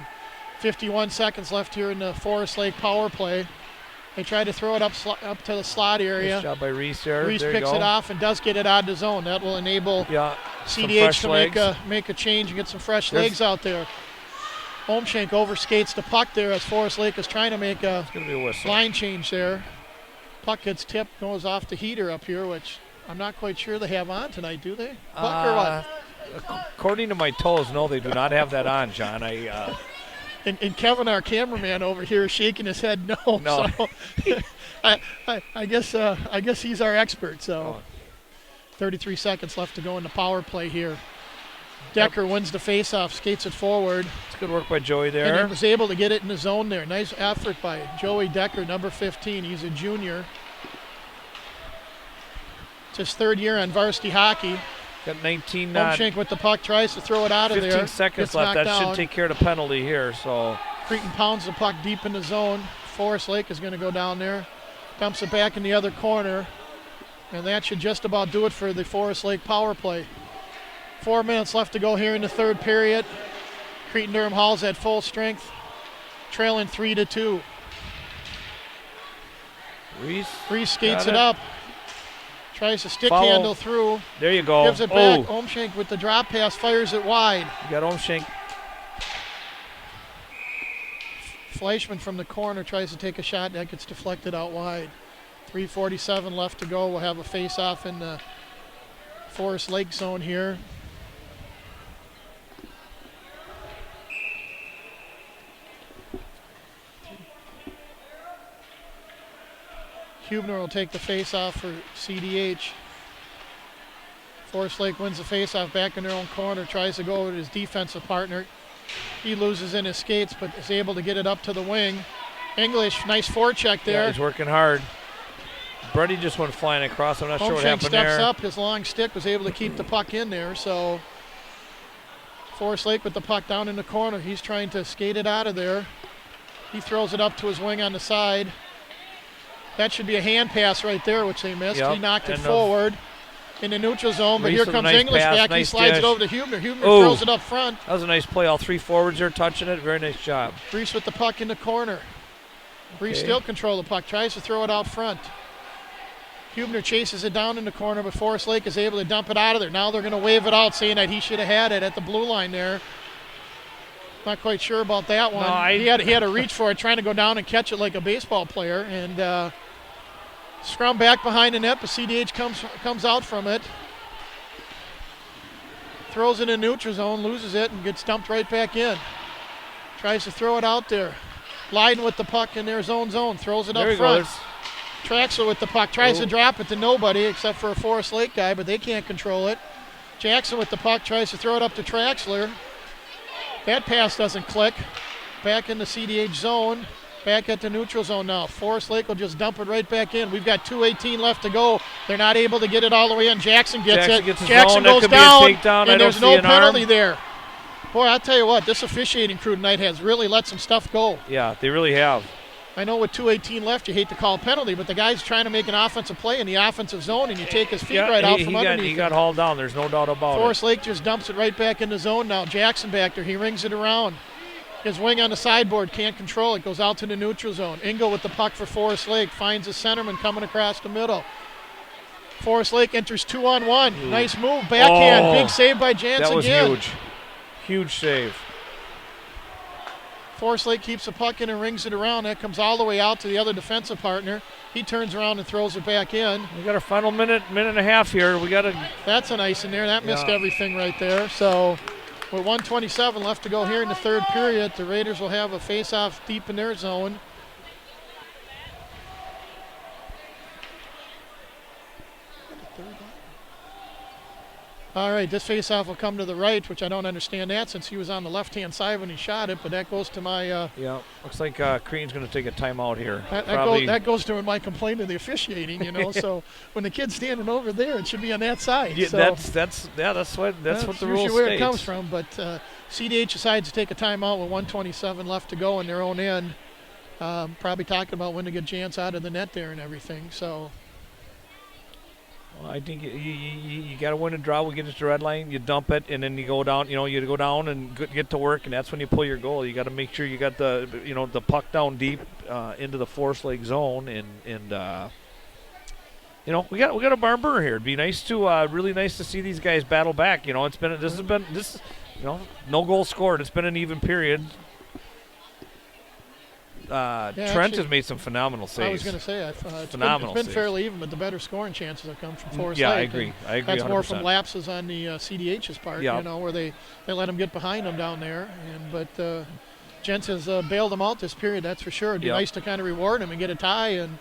51 seconds left here in the Forest Lake power play. They try to throw it up to the slot area. Nice job by Reese there. Reese there picks you go. it off and does get it out of the zone. That will enable CDH to make a change and get some fresh legs out there. Omshank overskates the puck there as Forest Lake is trying to make a line change there. Puck gets tipped, goes off the heater up here, which I'm not quite sure they have on tonight, do they? Puck or what? According to my toes, no, they do not have that on, John. And Kevin, our cameraman over here, is shaking his head no. So I guess he's our expert. So 33 seconds left to go in the power play here. Decker wins the faceoff, skates it forward. It's good work by Joey there. And he was able to get it in the zone there. Nice effort by Joey Decker, number 15. He's a junior. It's his third year on varsity hockey. Got 19. Omshank with the puck, tries to throw it out of there. 15 seconds left. That should take care of the penalty here. So Cretan pounds the puck deep in the zone. Forest Lake is going to go down there. Dumps it back in the other corner. And that should just about do it for the Forest Lake power play. 4 minutes left to go here in the third period. Cretan Durham Hall's at full strength, trailing 3-2. Reese skates it up. Tries to stick handle through. There you go. Gives it back. Omshank with the drop pass, fires it wide. You got Omshank. Fleischman from the corner tries to take a shot. That gets deflected out wide. 3:47 left to go. We'll have a face-off in the Forest Lake zone here. Huebner will take the face-off for CDH. Forest Lake wins the face-off back in their own corner, tries to go with his defensive partner. He loses in his skates, but is able to get it up to the wing. English, nice forecheck there. Yeah, he's working hard. Brady just went flying across. I'm not sure what happened there. Steps up. His long stick was able to keep the puck in there. So Forest Lake with the puck down in the corner. He's trying to skate it out of there. He throws it up to his wing on the side. That should be a hand pass right there, which they missed. Yep. He knocked it And, forward in the neutral zone, but Reese here with a comes nice English pass, back. nice he slides dish. it over to Hubner. Hubner Ooh. throws it up front. That was a nice play. All 3 forwards there touching it. Very nice job. Reese with the puck in the corner. Reese Okay. still control the puck, tries to throw it out front. Hubner chases it down in the corner, but Forest Lake is able to dump it out of there. Now they're going to wave it out, saying that he should have had it at the blue line there. Not quite sure about that one. No, he had to reach for it, trying to go down and catch it like a baseball player. And scrum back behind the net, but CDH comes out from it. Throws it in neutral zone, loses it, and gets dumped right back in. Tries to throw it out there. Leiden with the puck in their zone. Throws it There up he front. goes. Traxler with the puck. Tries to drop it to nobody except for a Forest Lake guy, but they can't control it. Jackson with the puck tries to throw it up to Traxler. That pass doesn't click. Back in the CDH zone. Back at the neutral zone now. Forest Lake will just dump it right back in. We've got 2:18 left to go. They're not able to get it all the way in. Jackson gets it. Gets his Jackson zone. That goes could be a down, takedown. I and don't there's see no an arm. penalty there. Boy, I'll tell you what, this officiating crew tonight has really let some stuff go. Yeah, they really have. I know with 2:18 left, you hate to call a penalty, but the guy's trying to make an offensive play in the offensive zone, and you take his feet right out from underneath. He got hauled down. There's no doubt about Forest Lake just dumps it right back in the zone now. Jackson back there. He rings it around. His wing on the sideboard, can't control it. Goes out to the neutral zone. Engel with the puck for Forest Lake. Finds a centerman coming across the middle. Forest Lake enters 2-on-1. Ooh. Nice move. Backhand. Oh, Big save by Jantz it. That was again. huge. Huge save. Forest Lake keeps the puck in and rings it around. That comes all the way out to the other defensive partner. He turns around and throws it back in. We got our final minute and a half here. We got to. That's a nice in there. That missed Yeah. everything right there. So with 1:27 left to go here in the third period, the Raiders will have a face-off deep in their zone. All right, this face-off will come to the right, which I don't understand that since he was on the left-hand side when he shot it, but that goes to my Yeah, looks like Crean's going to take a timeout here. that goes to my complaint of the officiating, you know. So when the kid's standing over there, it should be on that side. Yeah, so that's what the rule usually states. where it comes from. But CDH decides to take a timeout with 1:27 left to go in their own end. Probably talking about when to get Jantz out of the net there and everything. So. Well, I think you got to win a draw. We get to the red line, you dump it, and then you go down. You know, you go down and get to work, and that's when you pull your goal. You got to make sure you got the puck down deep into the Forest Lake zone, and we got a barn burner here. It'd be nice to really nice to see these guys battle back. You know, no goal scored. It's been an even period. Trent actually, has made some phenomenal saves. I was going to say, it's Phenomenal been saves. fairly even, but the better scoring chances have come from Forest Yeah, Lake. I agree. That's 100%. more from lapses on the CDH's part, Yep. you know, where they let him get behind them down there. But Jantz has bailed them out this period, that's for sure. It'd be Yep. nice to kind of reward him and get a tie. And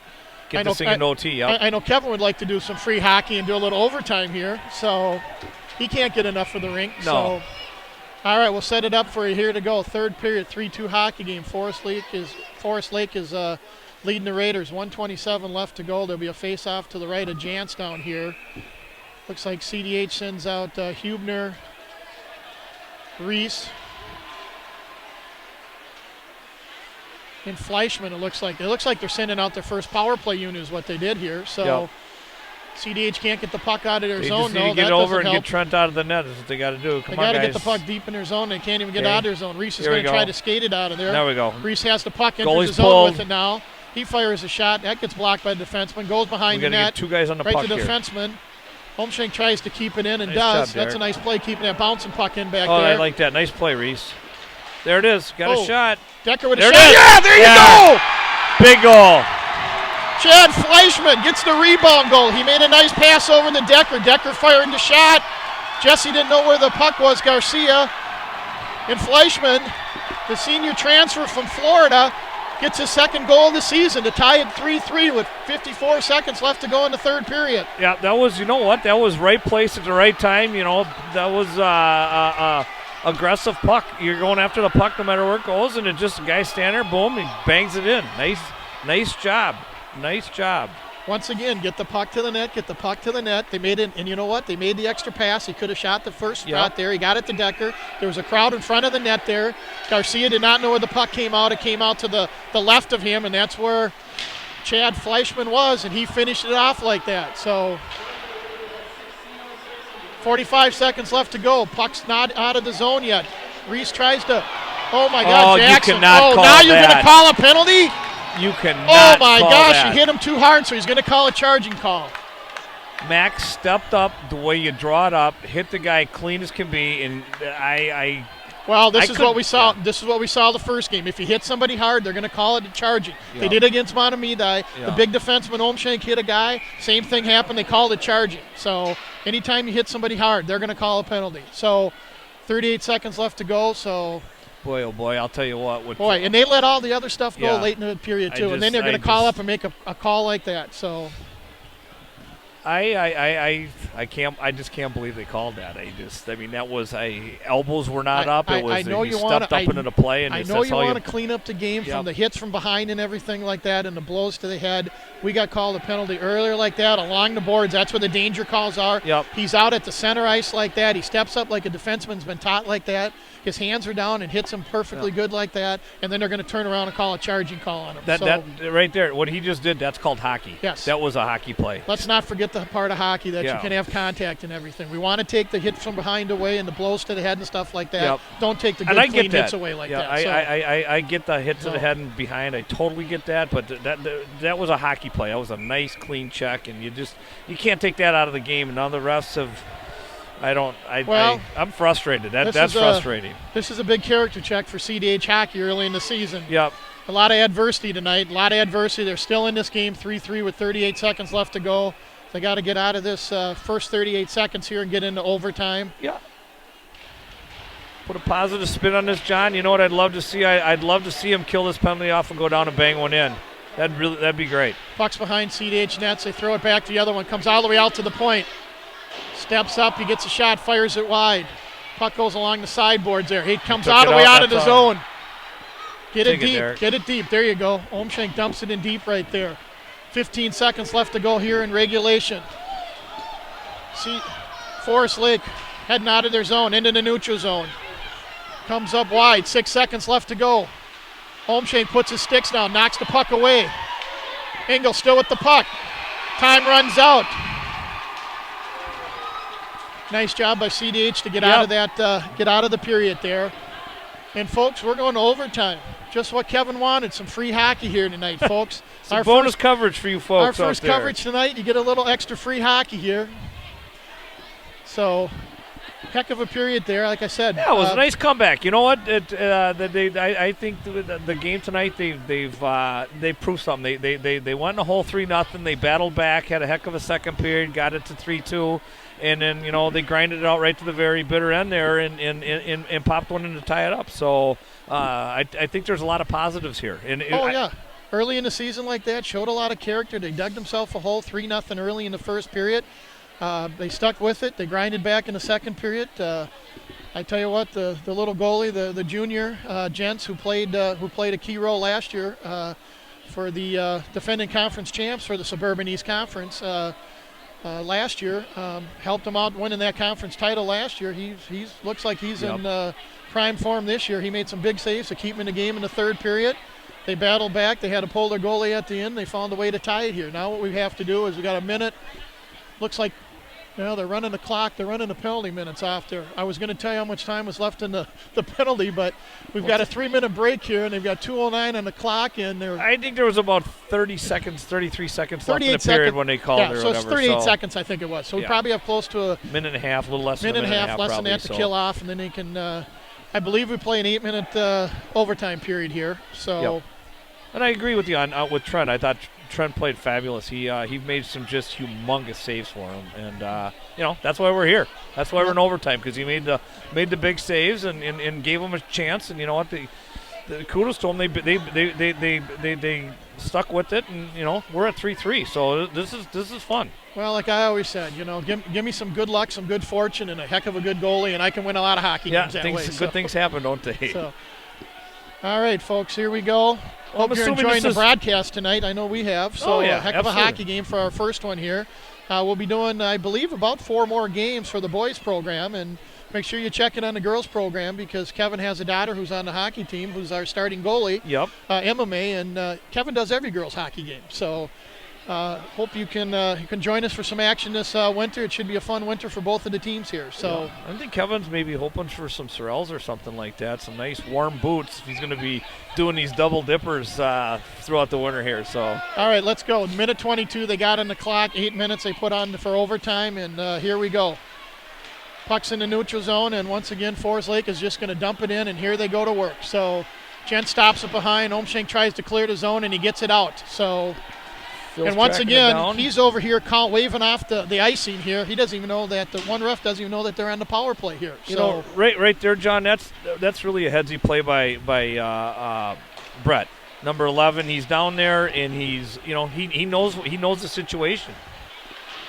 Get this thing in OT. Yep. I know Kevin would like to do some free hockey and do a little overtime here, so he can't get enough for the rink. No. So. All right, we'll set it up for you here to go. Third period, 3-2 hockey game. Forest Lake is leading the Raiders. 1:27 left to go. There'll be a face-off to the right of Jantz down here. Looks like CDH sends out Hubner, Reese, and Fleischman. It looks like they're sending out their first power play unit is what they did here. So. Yep. CDH can't get the puck out of their They zone. just need to get that over doesn't and help. get Trent out of the net. That's what they got to do. They Come on, got to guys. get the puck deep in their zone. They can't even get Okay. out of their zone. Reese is Here we going to go. try to skate it out of there. There we go. Reese has the puck, enters Goalie's the zone pulled. with it now. He fires a shot. That gets blocked by the defenseman. Goes We behind got the to get net. two guys on the Right puck to the here. defenseman. Holmschenk tries to keep it in and Nice does. job, That's a Derek. nice play, keeping that bouncing puck in back Oh, there. I like that. Nice play, Reese. There it is. Got Oh. a shot. Decker with a There it shot. is. Yeah, there Yeah. you go! Big goal. Chad Fleischman gets the rebound goal. He made a nice pass over to Decker. Decker firing the shot. Jesse didn't know where the puck was. Garcia and Fleischman, the senior transfer from Florida, gets his second goal of the season to tie it 3-3 with 54 seconds left to go in the third period. Yeah, that was, you know what? That was right place at the right time. You know, that was aggressive puck. You're going after the puck no matter where it goes, and it just a guy standing there, boom, he bangs it in. Nice job. Nice job. Once again, get the puck to the net, get the puck to the net. They made it, and you know what? They made the extra pass. He could have shot the first shot there. He got it to Decker. There was a crowd in front of the net there. Garcia did not know where the puck came out. It came out to the left of him, and that's where Chad Fleischman was, and he finished it off like that. So 45 seconds left to go. Puck's not out of the zone yet. Reese tries to, oh my God, Jackson. You cannot call now you're going to call a penalty? You cannot Oh my call gosh, that. you hit him too hard, so he's going to call a charging call. Max stepped up the way you draw it up, hit the guy clean as can be, and Well, this is what we saw. Yeah. This is what we saw the first game. If you hit somebody hard, they're going to call it a charging. They did against Montemedi. The big defenseman Omshank hit a guy. Same thing happened. They called it charging. So anytime you hit somebody hard, they're going to call a penalty. So 38 seconds left to go. So boy, oh boy, I'll tell you what. And they let all the other stuff go late in the period too, and then they're going to call up and make a call like that. So. I just can't believe they called that. That was elbows were not up. It was I know he stepped up into the play, and I know you want to clean up the game from the hits from behind and everything like that, and the blows to the head. We got called a penalty earlier like that along the boards. That's where the danger calls are. Yep. He's out at the center ice like that. He steps up like a defenseman's been taught like that. His hands are down and hits him perfectly good like that, and then they're going to turn around and call a charging call on him. That right there, what he just did, that's called hockey. Yes. That was a hockey play. Let's not forget the part of hockey that you can have contact and everything. We want to take the hit from behind away and the blows to the head and stuff like that. Yep. Don't take the good clean hits away like that. I get the hit to the head and behind. I totally get that, but that was a hockey play. That was a nice, clean check, and you can't take that out of the game. And now the refs have – I'm frustrated. That's frustrating. This is a big character check for CDH hockey early in the season. Yep. A lot of adversity tonight. They're still in this game 3-3 with 38 seconds left to go. They got to get out of this first 38 seconds here and get into overtime. Yeah. Put a positive spin on this, John. You know what I'd love to see? I'd love to see him kill this penalty off and go down and bang one in. That'd be great. Puck's behind CDH nets. They throw it back to the other one. Comes all the way out to the point. Steps up, he gets a shot, fires it wide. Puck goes along the sideboards there. He comes all the way out of the zone. Get it deep. There you go. Omshank dumps it in deep right there. 15 seconds left to go here in regulation. See, Forest Lake heading out of their zone, into the neutral zone. Comes up wide, 6 seconds left to go. Omshank puts his sticks down, knocks the puck away. Engel still with the puck. Time runs out. Nice job by CDH to get out of that, get out of the period there. And folks, we're going to overtime. Just what Kevin wanted, some free hockey here tonight, folks. Our bonus coverage for you folks. Our first coverage tonight, you get a little extra free hockey here. So, heck of a period there, like I said. Yeah, it was a nice comeback. You know what? I think the game tonight they proved something. They went in a whole 3-0. They battled back, had a heck of a second period, got it to 3-2. And then, they grinded it out right to the very bitter end there and popped one in to tie it up. So I think there's a lot of positives here. Early in the season like that, showed a lot of character. They dug themselves a hole 3-0 early in the first period. They stuck with it. They grinded back in the second period. I tell you what, the little goalie, the junior gents who played a key role last year for the defending conference champs for the Suburban East Conference, last year, helped him out winning that conference title last year. He looks like he's in prime form this year. He made some big saves to keep him in the game in the third period. They battled back. They had to pull their goalie at the end. They found a way to tie it here. Now what we have to do is we got a minute. Looks like they're running the clock. They're running the penalty minutes off there. I was going to tell you how much time was left in the penalty, but we've got a 3-minute break here, and they've got 2:09 on the clock. And I think there was about 33 seconds left in the period when they called it or so whatever. It's 38 seconds, I think it was. So we probably have close to a minute and a half, a little less than a minute and a half less than that to kill off, and then they can I believe we play an 8-minute overtime period here. So, and I agree with you on with Trent. I thought Trent played fabulous. He made some just humongous saves for him, and that's why we're here. That's why we're in overtime, because he made the big saves and gave him a chance. And you know what? The kudos to them. They stuck with it, and we're at 3-3. So this is fun. Well, like I always said, give me some good luck, some good fortune, and a heck of a good goalie, and I can win a lot of hockey games that way. Good things happen, don't they? So, all right, folks, here we go. Hope you're enjoying the broadcast tonight. I know we have. So a heck of a hockey game for our first one here. We'll be doing, I believe, about 4 more games for the boys program, and make sure you check it on the girls program because Kevin has a daughter who's on the hockey team who's our starting goalie, Yep. MMA, and Kevin does every girls hockey game. So hope you can join us for some action this winter. It should be a fun winter for both of the teams here. So yeah. I think Kevin's maybe hoping for some Sorels or something like that, some nice warm boots. If he's going to be doing these double dippers throughout the winter here. So all right, let's go. Minute 22 they got on the clock. 8 minutes they put on for overtime, and here we go. Puck's in the neutral zone, and once again Forest Lake is just going to dump it in, and here they go to work. So Gent stops it behind. Omshank tries to clear the zone, and he gets it out. So. Phil's and once tracking it again, down. he's over here waving off the icing here. He doesn't even know that the one ref doesn't even know that they're on the power play here. You know, right there, John. That's really a headsy play by Brett, number 11. He's down there, and he's he knows the situation.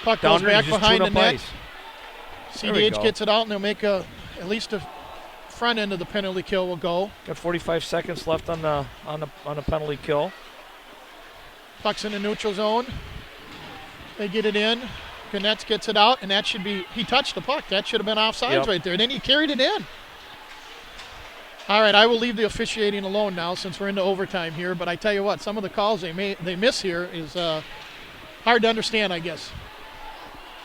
Puck Down goes there, back he's just behind the chewing up net. ice. CDH gets it out, and they'll make at least a front end of the penalty kill will go. Got 45 seconds left on the penalty kill. Puck's in the neutral zone. They get it in. Ganetz gets it out, and that should be, he touched the puck. That should have been offsides right there. And then he carried it in. All right, I will leave the officiating alone now since we're into overtime here. But I tell you what, some of the calls they miss here is hard to understand, I guess.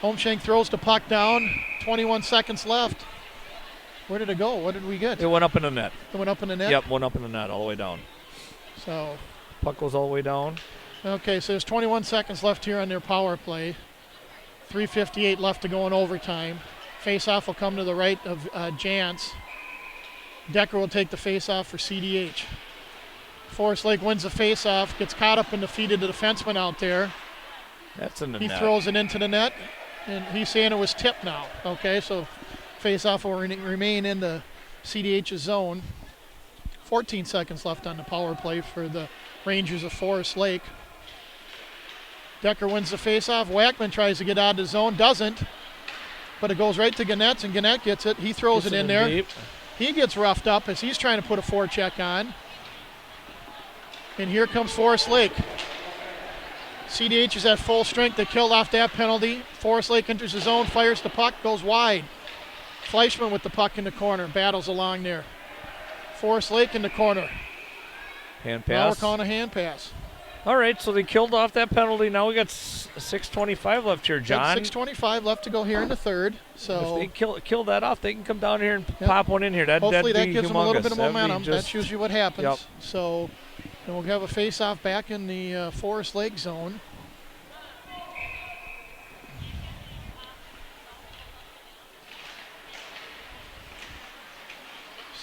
Omshank throws the puck down. 21 seconds left. Where did it go? What did we get? It went up in the net. It went up in the net? Yep, went up in the net all the way down. So puck goes all the way down. Okay, so there's 21 seconds left here on their power play. 3:58 left to go in overtime. Face-off will come to the right of Jantz. Decker will take the face-off for CDH. Forest Lake wins the face-off, gets caught up in the feet of the defenseman out there. That's in the He net. throws it into the net, and he's saying it was tipped now. Okay, so face-off will remain in the CDH's zone. 14 seconds left on the power play for the Rangers of Forest Lake. Decker wins the faceoff. Wackman tries to get out of the zone, doesn't, but it goes right to Ganetz, and Gannett gets it. He throws it in there. Deep. He gets roughed up as he's trying to put a forecheck on. And here comes Forest Lake. CDH is at full strength. They killed off that penalty. Forest Lake enters the zone, fires the puck, goes wide. Fleischman with the puck in the corner, battles along there. Forest Lake in the corner. Hand Now we're pass. calling a hand pass. All right, so they killed off that penalty. Now we got 6:25 left here, John. 6:25 left to go here in the third. So If they kill that off, they can come down here and Yep. pop one in here. hopefully that'd that be gives them a little bit of humongous. That'd be momentum. just- That's usually what happens. Yep. So then we'll have a face-off back in the Forest Lake zone.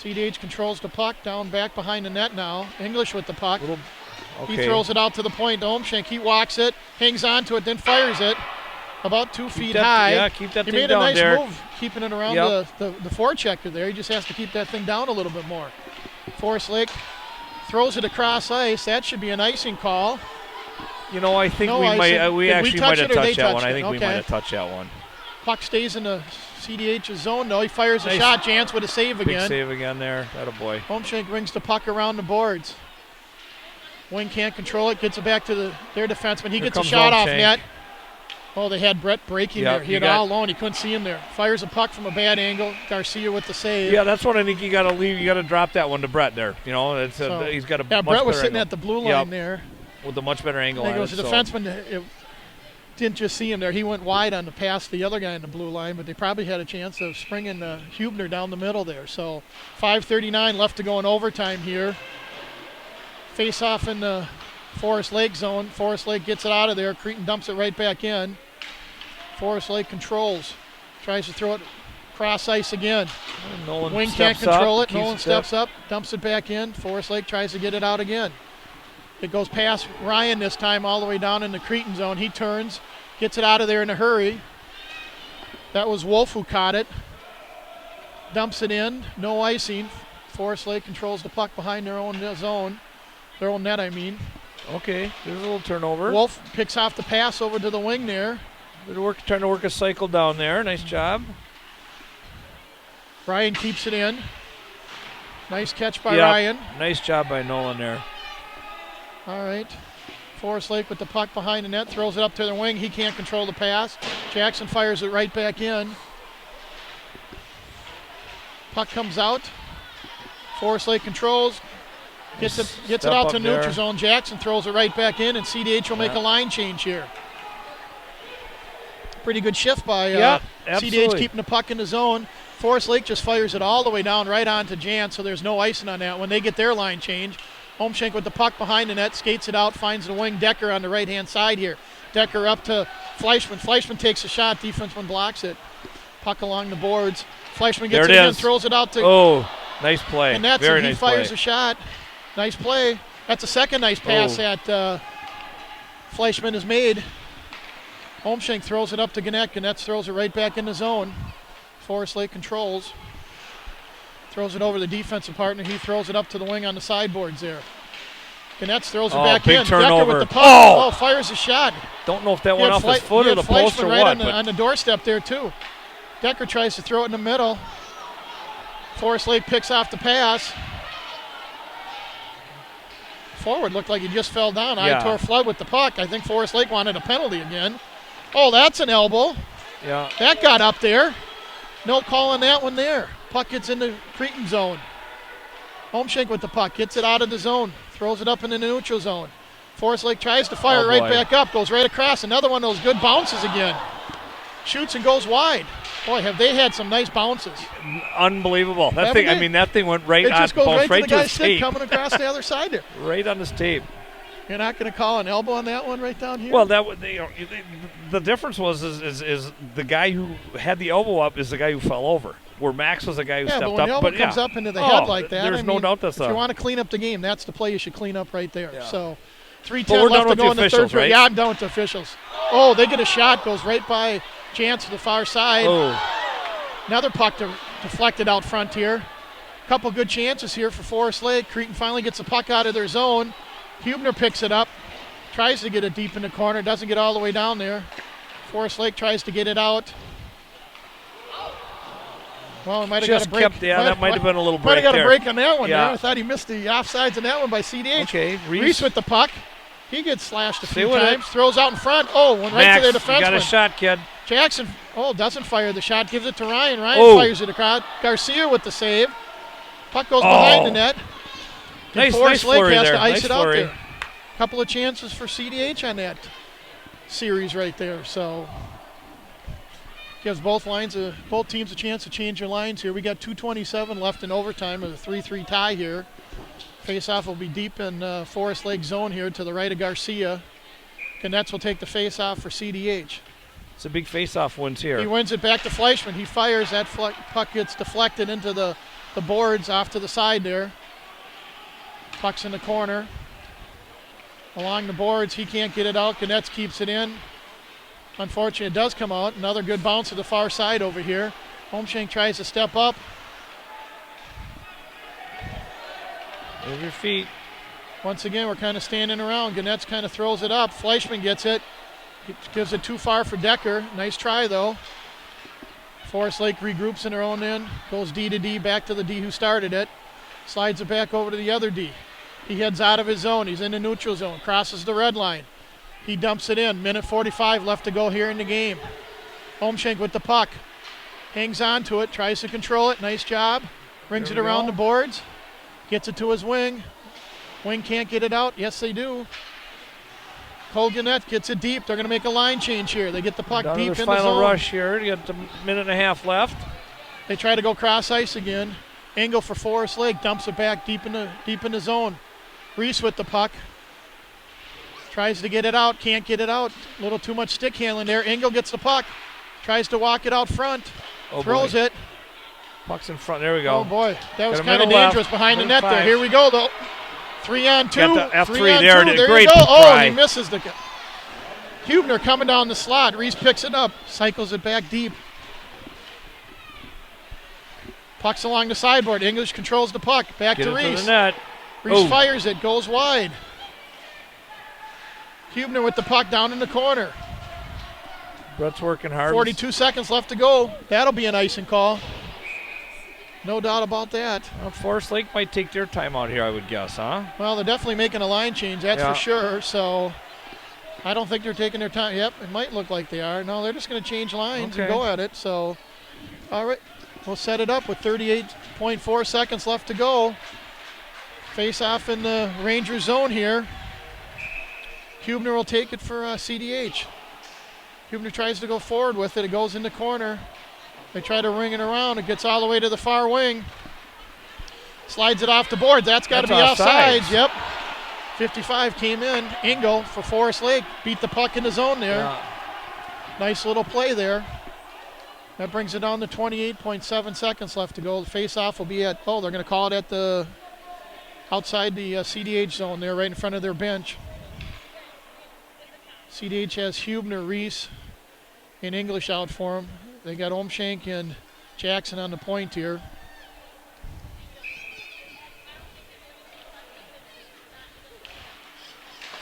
CDH controls the puck down back behind the net now. English with the puck. Okay. He throws it out to the point to Omshank. He walks it, hangs on to it, then fires it about 2 feet high. Yeah, keep that He thing made down a nice there. move keeping it around Yep. the forechecker there. He just has to keep that thing down a little bit more. Forest Lake throws it across ice. That should be an icing call. You know, I think No we icing. might. Did we We actually touch might have it or they touched that touched one. I it? think we Okay. might have touched that one. Puck stays in the CDH's zone. No, he fires a Nice. shot. Jantz with a save Big again. save again there. Attaboy. Homeshank brings the puck around the boards. Wing can't control it. Gets it back to their defenseman. He Here gets a comes shot off Homeshank. net. Oh, they had Brett breaking Yep, there. He you had got- all alone. He couldn't see him there. Fires a puck from a bad angle. Garcia with the save. Yeah, that's what I think you got to leave. You got to drop that one to Brett there. You know, So- he's got a Yeah, much Brett was better sitting angle. at the blue line Yep, there. with a much better angle. There on goes it, the so- defenseman. It didn't just see him there. He went wide on the pass to the other guy in the blue line, but they probably had a chance of springing Hubner down the middle there. So 5:39 left to go in overtime here. Face off in the Forest Lake zone. Forest Lake gets it out of there. Cretin dumps it right back in. Forest Lake controls. Tries to throw it cross ice again. Nolan Wing can't steps control up, it. keeps Nolan it steps up, dumps it back in. Forest Lake tries to get it out again. It goes past Ryan this time all the way down in the Cretin zone. He turns, gets it out of there in a hurry. That was Wolf who caught it. Dumps it in, no icing. Forest Lake controls the puck behind their own zone. Their own net, I mean. Okay, there's a little turnover. Wolf picks off the pass over to the wing there. They're trying to work a cycle down there. Nice job. Ryan keeps it in. Nice catch by Yep. Ryan. Nice job by Nolan there. All right. Forest Lake with the puck behind the net, throws it up to the wing. He can't control the pass. Jackson fires it right back in. Puck comes out. Forest Lake controls. Gets it out to neutral zone. Jackson throws it right back in, and CDH will make a line change here. Pretty good shift by CDH keeping the puck in the zone. Forest Lake just fires it all the way down right onto Jan, so there's no icing on that when they get their line change. Holmschenk with the puck behind the net, skates it out, finds the wing. Decker on the right-hand side here. Decker up to Fleischman. Fleischman takes a shot. Defenseman blocks it. Puck along the boards. Fleischman gets it in, throws it out to... Oh, nice play. And that's Very it. He nice fires play. a shot. Nice play. That's a second nice pass that Fleischman has made. Holmschenk throws it up to Gannett. Gannett throws it right back in the zone. Forest Lake controls. Throws it over the defensive partner. He throws it up to the wing on the sideboards there. Gannett throws it back in. Turnover. Decker with the puck. Fires a shot. Don't know if that went off his foot or the post or right what. On the doorstep there too. Decker tries to throw it in the middle. Forest Lake picks off the pass. Forward looked like he just fell down. Aitor Flood with the puck. I think Forest Lake wanted a penalty again. Oh, that's an elbow. Yeah. That got up there. No call on that one there. Puck gets in the Cretan zone. Holmschenk with the puck. Gets it out of the zone. Throws it up in the neutral zone. Forest Lake tries to fire back up. Goes right across. Another one of those good bounces again. Shoots and goes wide. Boy, have they had some nice bounces. Unbelievable. That thing went right on. It just goes right to the guy's his stick tape. coming across the other side there. Right on his tape. You're not going to call an elbow on that one right down here? Well, the difference was the guy who had the elbow up is the guy who fell over, where Max was the guy who stepped up. Yeah, but when the elbow comes up into the head like that, there's no doubt that's if you want to clean up the game, that's the play you should clean up right there. Yeah. So 3:10 left to go in the third period. Right? Yeah, I'm done with the officials. Oh, they get a shot, goes right by Chance to the far side. Oh. Another puck deflected out front here. Couple good chances here for Forest Lake. Cretan finally gets the puck out of their zone. Hubner picks it up, tries to get it deep in the corner, doesn't get all the way down there. Forest Lake tries to get it out. Well, it might have got a break. That might have been a little break. Might have got a break on that one there. I thought he missed the offsides on that one by CDH. Okay, Reese with the puck. He gets slashed a few times, throws out in front. Oh, went right to their defenseman. You got a shot, kid. Jackson, doesn't fire the shot, gives it to Ryan. Ryan fires it across. Garcia with the save. Puck goes behind the net. Nice Forest Lake has there. to ice it out there. Couple of chances for CDH on that series right there. So gives both teams a chance to change their lines here. We got 2:27 left in overtime with a 3-3 tie here. Face-off will be deep in Forest Lake zone here to the right of Garcia. Gannett will take the face-off for CDH. It's a big face-off wins here. He wins it back to Fleischman. He fires. That puck gets deflected into the boards off to the side there. Puck's in the corner. Along the boards, he can't get it out. Gannett keeps it in. Unfortunately, it does come out. Another good bounce to the far side over here. Holmschenk tries to step up. Move your feet. Once again, we're kind of standing around. Gannett kind of throws it up. Fleischman gets it. Gives it too far for Decker. Nice try, though. Forest Lake regroups in their own end. Goes D to D, back to the D who started it. Slides it back over to the other D. He heads out of his zone. He's in the neutral zone. Crosses the red line. He dumps it in. Minute 45 left to go here in the game. Holmschenk with the puck. Hangs on to it. Tries to control it. Nice job. Brings it around the boards. Gets it to his wing. Wing can't get it out. Yes, they do. Cole Gannett gets it deep. They're going to make a line change here. They get the puck deep in the zone. Final rush here. You got a minute and a half left. They try to go cross ice again. Engel for Forest Lake dumps it back deep in the zone. Reese with the puck. Tries to get it out. Can't get it out. A little too much stick handling there. Engel gets the puck. Tries to walk it out front. Throws it. Puck's in front. There we go. Oh, boy. That was kind of dangerous behind the net there. Here we go, though. 3-on-2. Got the F3 3-on-2. there. There you go. Oh, he misses the... Hubner coming down the slot. Reese picks it up. Cycles it back deep. Puck's along the sideboard. English controls the puck. Back to Reese. To the net. Reese fires it. Goes wide. Hubner with the puck down in the corner. Brett's working hard. 42 seconds left to go. That'll be an icing call. No doubt about that. Well, Forest Lake might take their time out here, I would guess, huh? Well, they're definitely making a line change, that's for sure. So I don't think they're taking their time. Yep, it might look like they are. No, they're just going to change lines and Okay. go at it. So, all right, we'll set it up with 38.4 seconds left to go. Face off in the Ranger zone here. Hubner will take it for CDH. Hubner tries to go forward with it. It goes in the corner. They try to ring it around. It gets all the way to the far wing. Slides it off the boards. That's got to be offsides. Yep. 55 came in. Engel for Forest Lake beat the puck in the zone there. Yeah. Nice little play there. That brings it down to 28.7 seconds left to go. The face-off will be at, they're going to call it at the outside the CDH zone there, right in front of their bench. CDH has Hubner, Reese, and English out for him. They got Omshank and Jackson on the point here.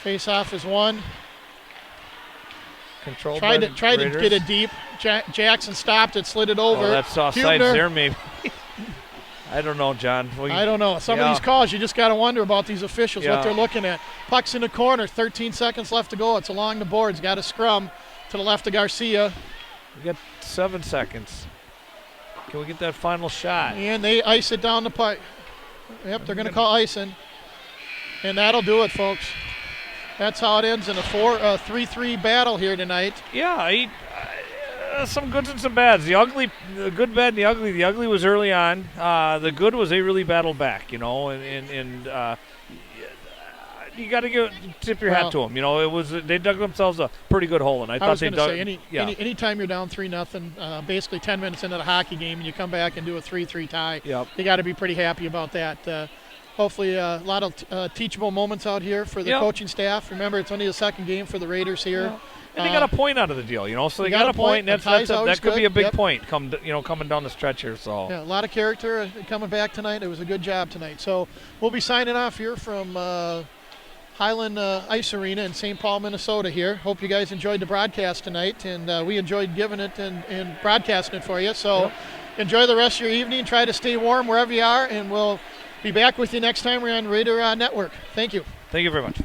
Face-off is won. Controlled Tried by to Raiders. get it deep. Jackson stopped it, slid it over. Oh, that's offsides Hubner, there, maybe. I don't know, John. I don't know. Some of these calls, you just got to wonder about these officials, what they're looking at. Puck's in the corner, 13 seconds left to go. It's along the boards. Got a scrum to the left of Garcia. We got 7 seconds. Can we get that final shot? And they ice it down the pipe. Yep, they're going to call icing. And that'll do it, folks. That's how it ends in a 3-3 battle here tonight. Yeah, some goods and some bads. The good, bad, and the ugly. The ugly was early on. The good was they really battled back, and you got to tip your hat to them. They dug themselves a pretty good hole, and I thought they dug. Anytime you're down 3-0, basically 10 minutes into the hockey game, and you come back and do a 3-3 tie, you got to be pretty happy about that. Hopefully a lot of teachable moments out here for the coaching staff. Remember, it's only the second game for the Raiders here. Yeah. And they got a point out of the deal, so they got a point. And that could be a big Yep. point coming down the stretch here. So yeah, a lot of character coming back tonight. It was a good job tonight. So we'll be signing off here from Highland Ice Arena in St. Paul, Minnesota here. Hope you guys enjoyed the broadcast tonight, and we enjoyed giving it and broadcasting it for you. So enjoy the rest of your evening. Try to stay warm wherever you are, and we'll be back with you next time we're on Raider Network. Thank you. Thank you very much.